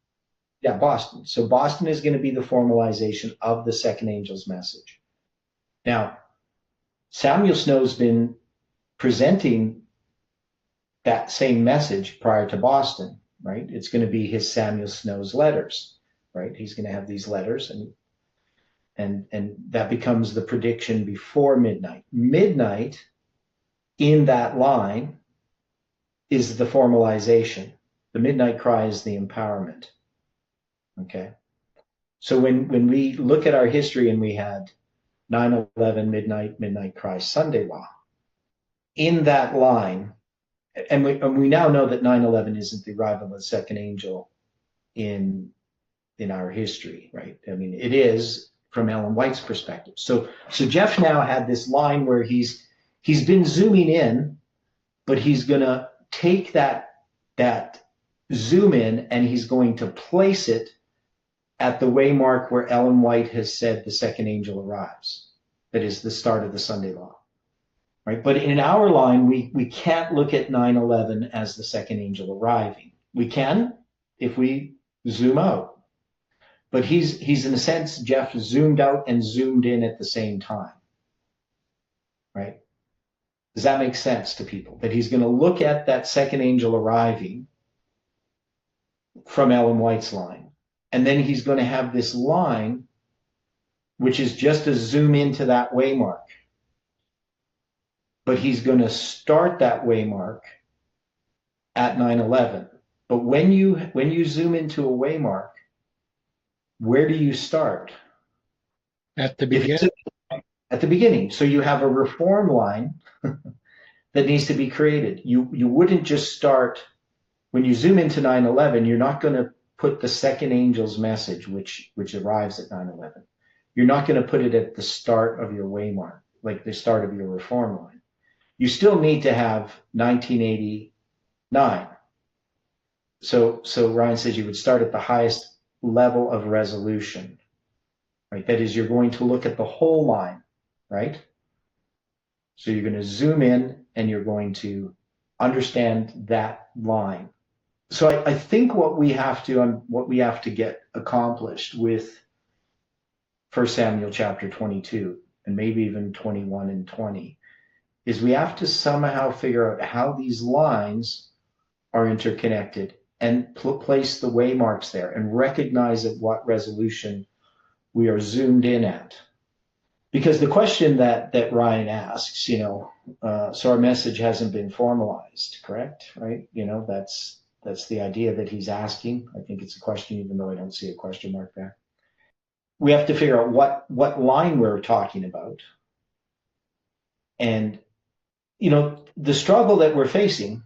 Yeah, Boston. So Boston is going to be the formalization of the second angel's message. Now, Samuel Snow's been presenting that same message prior to Boston, right? It's going to be his Samuel Snow's letters, right? He's going to have these letters, and that becomes the prediction before midnight. Midnight in that line is the formalization. The midnight cry is the empowerment. Okay. So when we look at our history and we had 9/11, midnight cry, Sunday law, in that line, and we now know that 9/11 isn't the arrival of the second angel in our history, right? I mean, it is from Ellen White's perspective. So Jeff now had this line where he's been zooming in, but he's going to take that zoom in and he's going to place it at the waymark where Ellen White has said the second angel arrives. That is the start of the Sunday law. Right? But in our line, we can't look at 9/11 as the second angel arriving. We can if we zoom out. But he's in a sense, Jeff zoomed out and zoomed in at the same time. Right? Does that make sense to people? That he's going to look at that second angel arriving from Ellen White's line. And then he's going to have this line, which is just a zoom into that waymark. But he's going to start that waymark at 9/11. But when you zoom into a waymark, where do you start? At the beginning. At the beginning. So you have a reform line that needs to be created. You wouldn't just start, when you zoom into 9/11, you're not going to put the second angel's message, which arrives at 9/11. You're not going to put it at the start of your waymark, like the start of your reform line. You still need to have 1989. So Ryan says you would start at the highest level of resolution, right? That is, you're going to look at the whole line, right? So you're going to zoom in and you're going to understand that line. So I think what we have to get accomplished with 1 Samuel chapter 22, and maybe even 21 and 20, is we have to somehow figure out how these lines are interconnected and place the waymarks there and recognize at what resolution we are zoomed in at. Because the question that Ryan asks, so our message hasn't been formalized, correct? Right? That's the idea that he's asking. I think it's a question, even though I don't see a question mark there. We have to figure out what line we're talking about. And, the struggle that we're facing,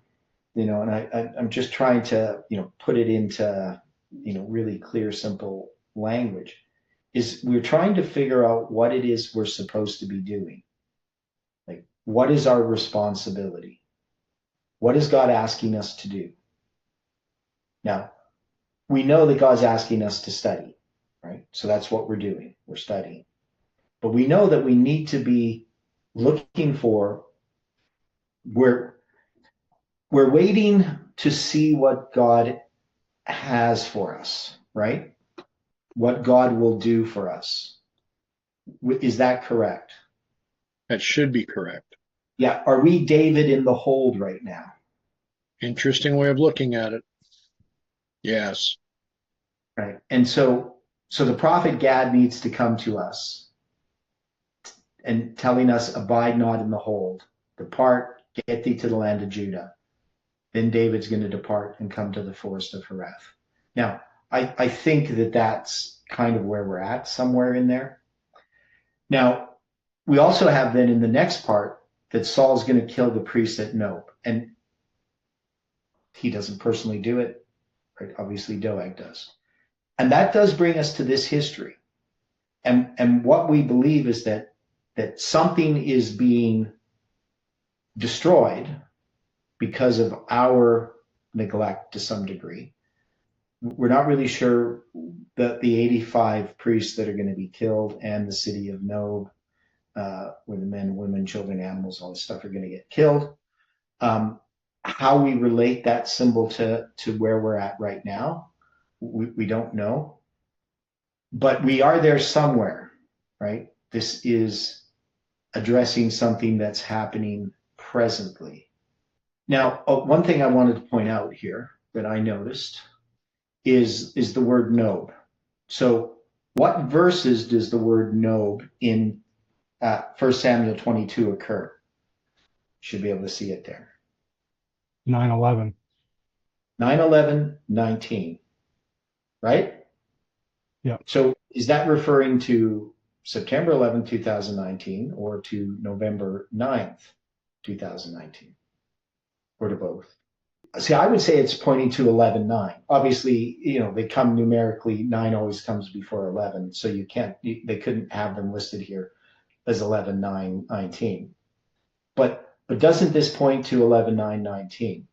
and I'm just trying to, put it into, really clear, simple language, is we're trying to figure out what it is we're supposed to be doing. Like, what is our responsibility? What is God asking us to do? Now, we know that God's asking us to study, right? So that's what we're doing. We're studying. But we know that we need to be looking for, we're waiting to see what God has for us, right? What God will do for us. Is that correct? That should be correct. Yeah. Are we David in the hold right now? Interesting way of looking at it. Yes. Right. And so the prophet Gad needs to come to us and telling us, abide not in the hold, depart, get thee to the land of Judah. Then David's going to depart and come to the forest of Hereth. Now, I think that that's kind of where we're at, somewhere in there. Now, we also have then in the next part that Saul's going to kill the priest at Nob. And he doesn't personally do it, right? Obviously, Doeg does. And that does bring us to this history. And what we believe is that something is being destroyed because of our neglect to some degree. We're not really sure that the 85 priests that are going to be killed and the city of Nob, where the men, women, children, animals, all this stuff are going to get killed. How we relate that symbol to where we're at right now, we don't know. But we are there somewhere, right? This is addressing something that's happening presently. Now, one thing I wanted to point out here that I noticed is the word Nob. So what verses does the word Nob in 1 Samuel 22 occur? Should be able to see it there. 9/11. 9/11, 19, right? Yeah. So is that referring to September 11, 2019 or to November 9th, 2019? Or to both? See, I would say it's pointing to 11-9. Obviously, they come numerically. 9 always comes before 11, so they couldn't have them listed here as 11-9-19. But doesn't this point to 11-9-19?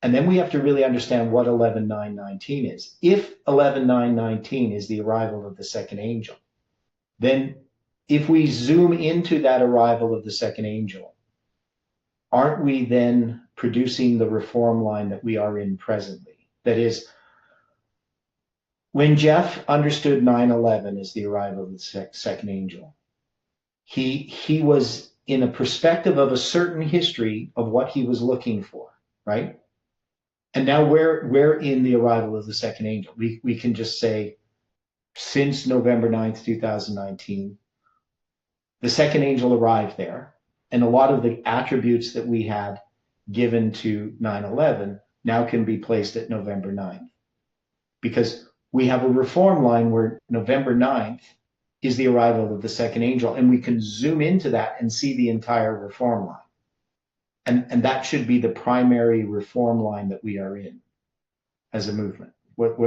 And then we have to really understand what 11-9-19 is. If 11-9-19 is the arrival of the second angel, then if we zoom into that arrival of the second angel, aren't we then producing the reform line that we are in presently? That is, when Jeff understood 9/11 as the arrival of the second angel, he was in a perspective of a certain history of what he was looking for, right? And now we're in the arrival of the second angel. We can just say, since November 9th, 2019, the second angel arrived there. And a lot of the attributes that we had given to 9/11 now can be placed at November 9th. Because we have a reform line where November 9th is the arrival of the second angel. And we can zoom into that and see the entire reform line. And that should be the primary reform line that we are in as a movement.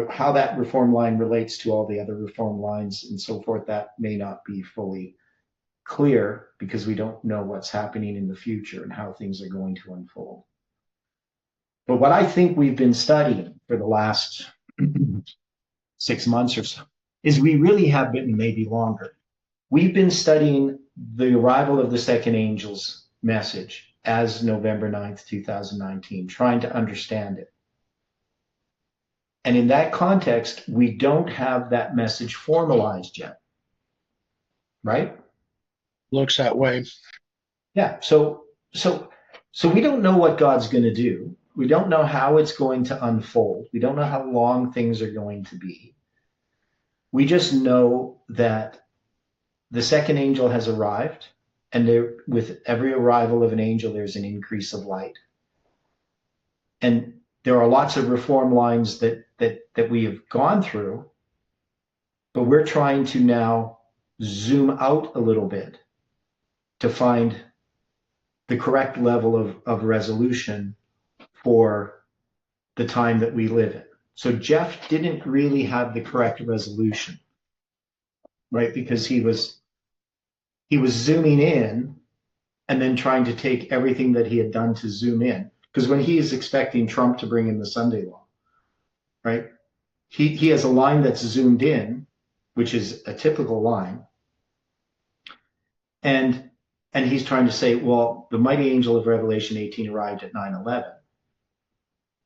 How that reform line relates to all the other reform lines and so forth, that may not be fully clear because we don't know what's happening in the future and how things are going to unfold. But what I think we've been studying for the last 6 months or so is we really have been, maybe longer. We've been studying the arrival of the second angel's message as November 9th, 2019, trying to understand it. And in that context, we don't have that message formalized yet, right? Looks that way. Yeah. So we don't know what God's going to do. We don't know how it's going to unfold. We don't know how long things are going to be. We just know that the second angel has arrived, and there, with every arrival of an angel, there's an increase of light. And there are lots of reform lines that we have gone through, but we're trying to now zoom out a little bit to find the correct level of resolution for the time that we live in. So Jeff didn't really have the correct resolution, right? Because he was zooming in and then trying to take everything that he had done to zoom in. Because when he is expecting Trump to bring in the Sunday law, right? He has a line that's zoomed in, which is a typical line. And he's trying to say, well, the mighty angel of Revelation 18 arrived at 9/11.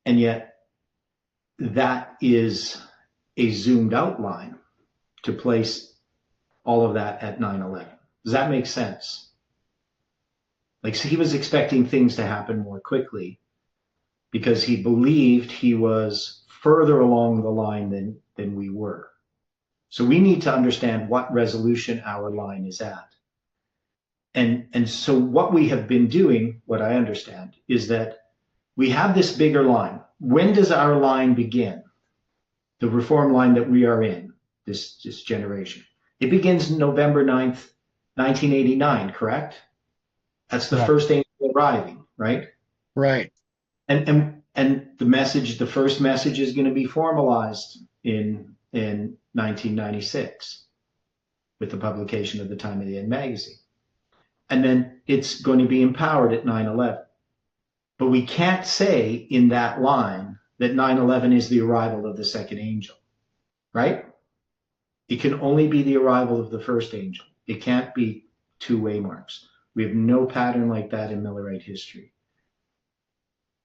And yet that is a zoomed out line to place all of that at 9/11. Does that make sense? Like, so he was expecting things to happen more quickly because he believed he was further along the line than we were. So we need to understand what resolution our line is at. And so what we have been doing, what I understand, is that we have this bigger line. When does our line begin? The reform line that we are in, this generation. It begins November 9th, 1989, correct? That's the Yeah. first angel arriving, right? Right. And the first message is going to be formalized in 1996 with the publication of the Time of the End magazine. And then it's going to be empowered at 9/11. But we can't say in that line that 9/11 is the arrival of the second angel, right? It can only be the arrival of the first angel. It can't be two waymarks. We have no pattern like that in Millerite history,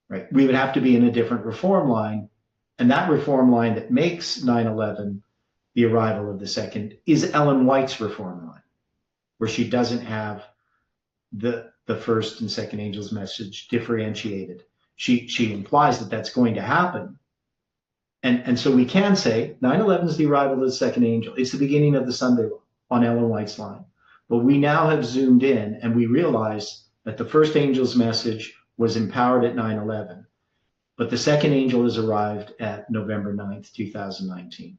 right? We would have to be in a different reform line, and that reform line that makes 9/11 the arrival of the second is Ellen White's reform line, where she doesn't have the first and second angel's message differentiated. She implies that that's going to happen. And so we can say 9/11 is the arrival of the second angel. It's the beginning of the Sunday law on Ellen White's line. But we now have zoomed in and we realize that the first angel's message was empowered at 9/11, but the second angel has arrived at November 9th, 2019.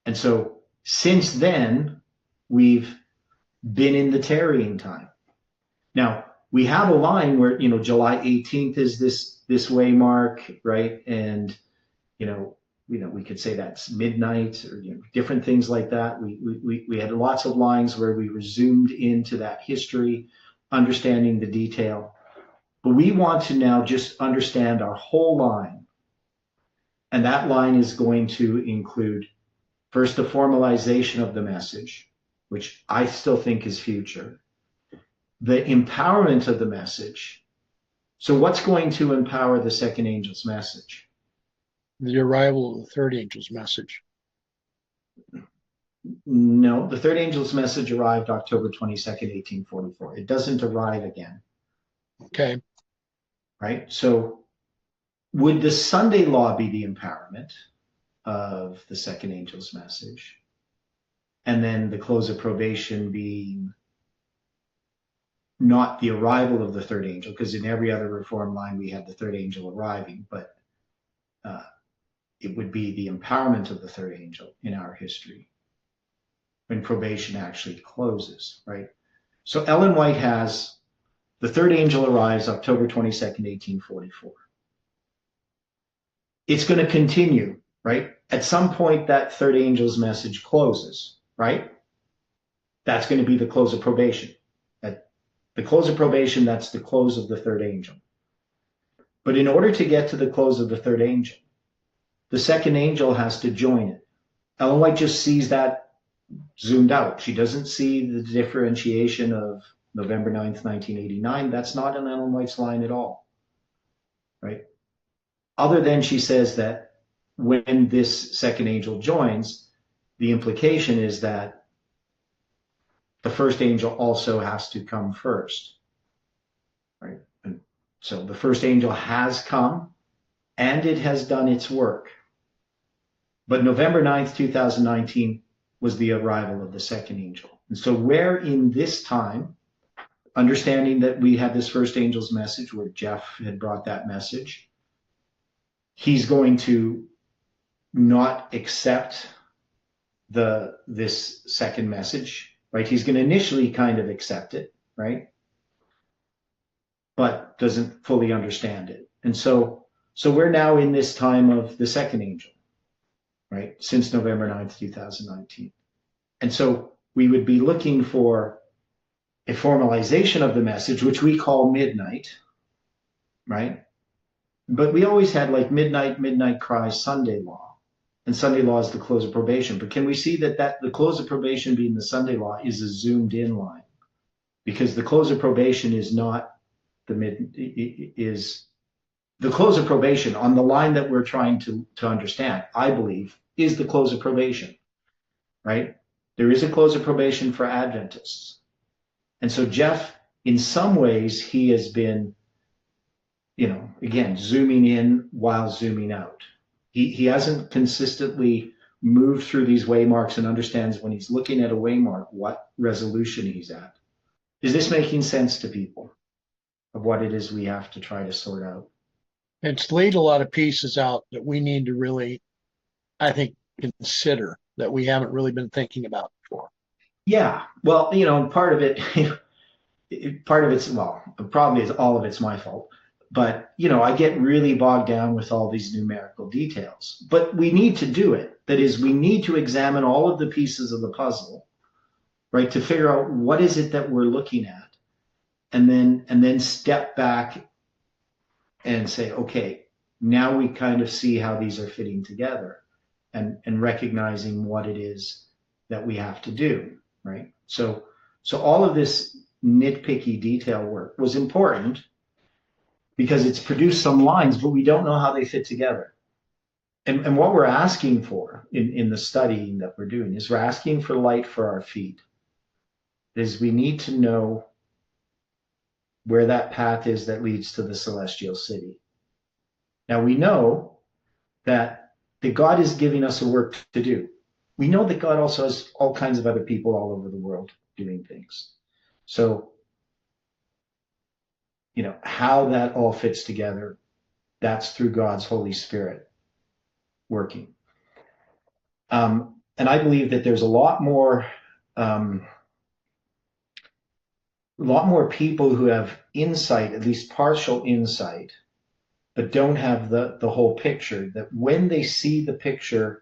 And so since then, we've been in the tarrying time. Now, we have a line where, July 18th is this waymark, right? And, we could say that's midnight or different things like that. We had lots of lines where we were zoomed into that history, understanding the detail. But we want to now just understand our whole line. And that line is going to include first the formalization of the message, which I still think is future. The empowerment of the message. So what's going to empower the second angel's message? The arrival of the third angel's message. No, the third angel's message arrived October 22nd, 1844. It doesn't arrive again. Okay. Right? So would the Sunday law be the empowerment of the second angel's message? And then the close of probation being not the arrival of the third angel, because in every other reform line we had the third angel arriving, but it would be the empowerment of the third angel in our history when probation actually closes, right? So Ellen White has the third angel arrives October 22nd, 1844. It's going to continue, right? At some point, that third angel's message closes, right? That's going to be the close of probation. At the close of probation, that's the close of the third angel. But in order to get to the close of the third angel, the second angel has to join it. Ellen White just sees that zoomed out. She doesn't see the differentiation of November 9th, 1989. That's not in Ellen White's line at all, right? Other than she says that when this second angel joins, the implication is that the first angel also has to come first, right? And so the first angel has come and it has done its work. But November 9th, 2019 was the arrival of the second angel. And so where in this time, understanding that we had this first angel's message where Jeff had brought that message, he's going to not accept this second message, right? He's going to initially kind of accept it, right? But doesn't fully understand it. And so we're now in this time of the second angel, right? Since November 9th, 2019. And so we would be looking for a formalization of the message, which we call midnight, right? But we always had like midnight cries, Sunday law. And Sunday law is the close of probation. But can we see that the close of probation being the Sunday law is a zoomed in line? Because the close of probation is not is the close of probation on the line that we're trying to understand, I believe, is the close of probation, right? There is a close of probation for Adventists. And so Jeff, in some ways, he has been, again, zooming in while zooming out. He hasn't consistently moved through these waymarks and understands when he's looking at a waymark what resolution he's at. Is this making sense to people of what it is we have to try to sort out? It's laid a lot of pieces out that we need to really, I think, consider that we haven't really been thinking about before. Yeah, well, part of it's, well, probably all of it's my fault. But, I get really bogged down with all these numerical details. But we need to do it. That is, we need to examine all of the pieces of the puzzle, right, to figure out what is it that we're looking at. And then step back and say, okay, now we kind of see how these are fitting together and recognizing what it is that we have to do, right? So all of this nitpicky detail work was important because it's produced some lines, but we don't know how they fit together. And what we're asking for in the studying that we're doing is we're asking for light for our feet. Is we need to know where that path is that leads to the celestial city. Now we know that God is giving us a work to do. We know that God also has all kinds of other people all over the world doing things. So, how that all fits together, that's through God's Holy Spirit working. And I believe that there's a lot more people who have insight, at least partial insight, but don't have the whole picture, that when they see the picture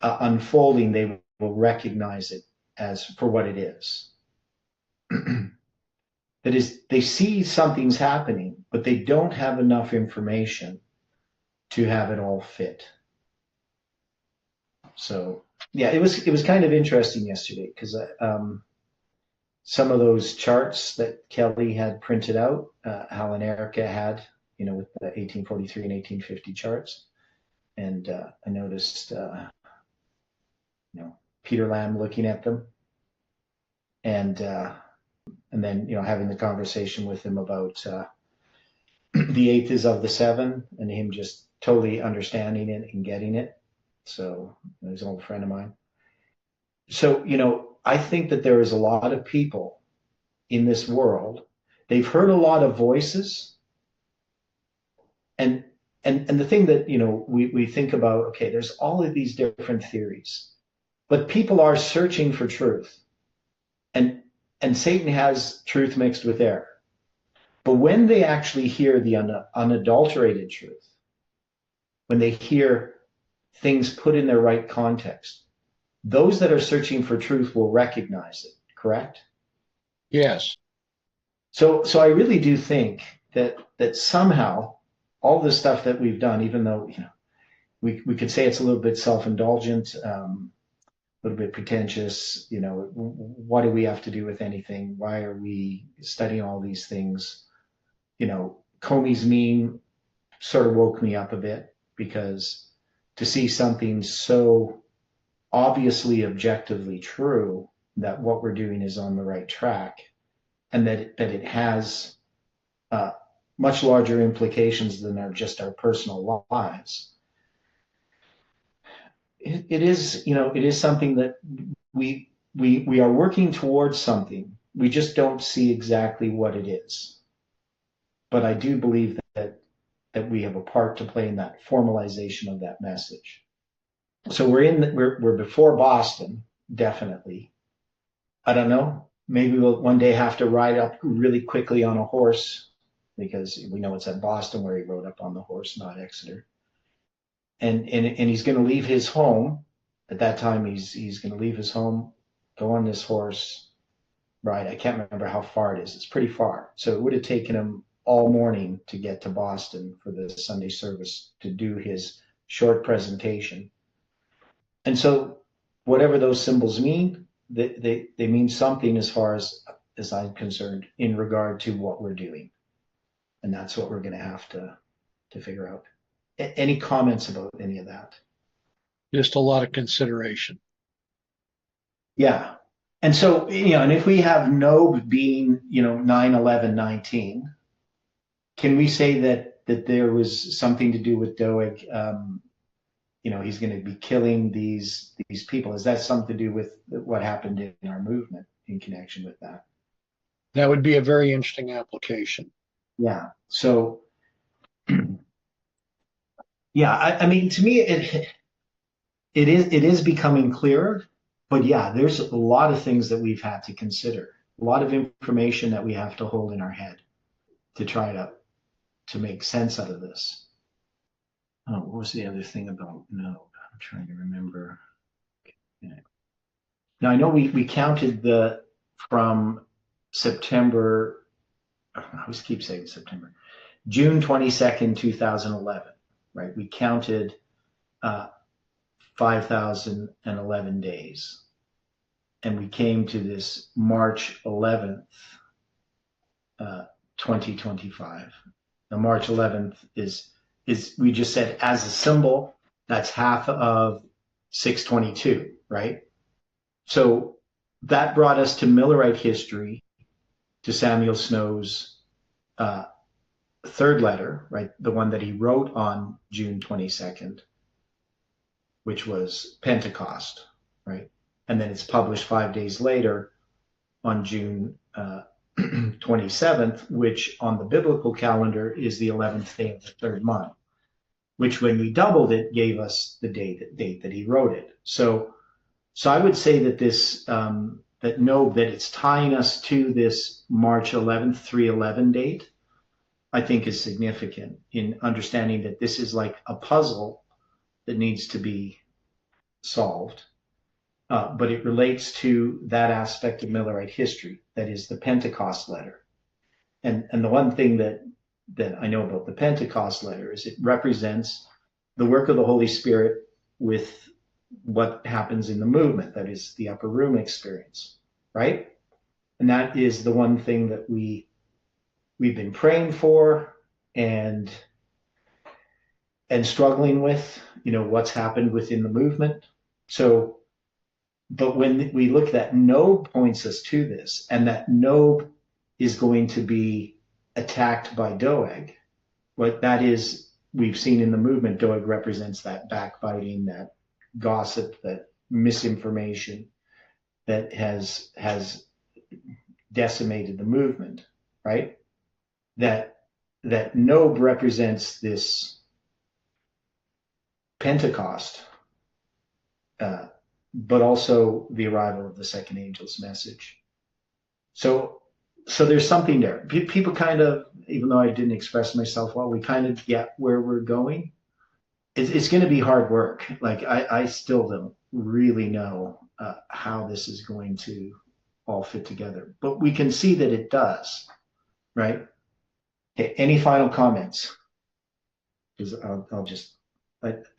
unfolding, they will recognize it as for what it is. That is, they see something's happening, but they don't have enough information to have it all fit. So, yeah, it was kind of interesting yesterday because some of those charts that Kelly had printed out, Hal and Erica had, with the 1843 and 1850 charts. And I noticed, Peter Lamb looking at them. And then, having the conversation with him about the eighth is of the seven and him just totally understanding it and getting it. So he's an old friend of mine. So, I think that there is a lot of people in this world. They've heard a lot of voices. And the thing that, we think about, okay, there's all of these different theories, but people are searching for truth. And Satan has truth mixed with error. But when they actually hear the unadulterated truth, when they hear things put in their right context, those that are searching for truth will recognize it, correct? Yes. So I really do think that somehow all the stuff that we've done, even though, we could say it's a little bit self-indulgent, a little bit pretentious, what do we have to do with anything? Why are we studying all these things? Comey's meme sort of woke me up a bit, because to see something so obviously objectively true that what we're doing is on the right track, and that it has much larger implications than just our personal lives. It is, it is something that we are working towards something. We just don't see exactly what it is. But I do believe that we have a part to play in that formalization of that message. So we're before Boston, definitely. I don't know. Maybe we'll one day have to ride up really quickly on a horse, because we know it's at Boston where he rode up on the horse, not Exeter. And he's going to leave his home. At that time, he's going to leave his home, go on this horse ride. I can't remember how far it is. It's pretty far. So it would have taken him all morning to get to Boston for the Sunday service to do his short presentation. And so whatever those symbols mean, they mean something as far as I'm concerned in regard to what we're doing. And that's what we're going to have to figure out. Any comments about any of that? Just a lot of consideration. Yeah. And so, and if we have Nob being, 9/11/19, can we say that there was something to do with Doeg? He's going to be killing these people. Is that something to do with what happened in our movement in connection with that? That would be a very interesting application. Yeah. So, yeah, I mean, to me, it is becoming clearer. But yeah, there's a lot of things that we've had to consider, a lot of information that we have to hold in our head to try to make sense out of this. Oh, what was the other thing about Nob? I'm trying to remember. Okay. Now I know we counted from September. I always keep saying September, June 22nd, 2011. Right, we counted 5,011 days, and we came to this March 11th, 2025. Now March 11th is we just said as a symbol, that's half of 622, right? So that brought us to Millerite history, to Samuel Snow's third letter, right? The one that he wrote on June 22nd, which was Pentecost, right? And then it's published 5 days later on June 27th, which on the biblical calendar is the 11th day of the third month, which when we doubled it gave us the date that he wrote it. So I would say that this, that it's tying us to this March 11th, 311 date, I think is significant in understanding that this is like a puzzle that needs to be solved. But it relates to that aspect of Millerite history, that is the Pentecost letter. And the one thing that I know about the Pentecost letter is it represents the work of the Holy Spirit with what happens in the movement, that is the upper room experience, right? And that is the one thing that we've been praying for and struggling with, what's happened within the movement. So, but when we look at Nob points us to this, and that Nob is going to be attacked by Doeg, what that is, we've seen in the movement, Doeg represents that backbiting, that gossip, that misinformation that has decimated the movement, right? That Nob represents this Pentecost, but also the arrival of the second angel's message. So there's something there. People kind of, even though I didn't express myself well, we kind of get where we're going. It's going to be hard work. Like I still don't really know how this is going to all fit together, but we can see that it does, right? Okay, any final comments? Because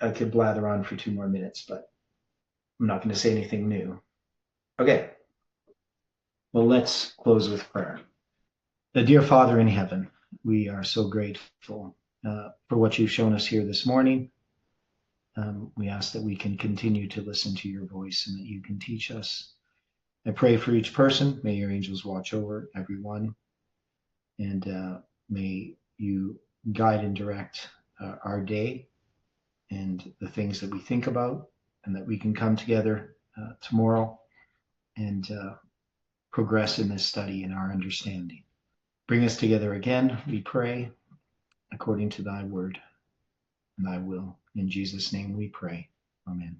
I could blather on for 2 more minutes, but I'm not going to say anything new. Okay. Well, let's close with prayer. Dear Father in heaven, we are so grateful for what you've shown us here this morning. We ask that we can continue to listen to your voice and that you can teach us I pray for each person. May your angels watch over everyone. And may you guide and direct our day and the things that we think about, and that we can come together tomorrow and progress in this study in our understanding. Bring us together again, we pray, according to thy word and thy will. In Jesus' name we pray. Amen.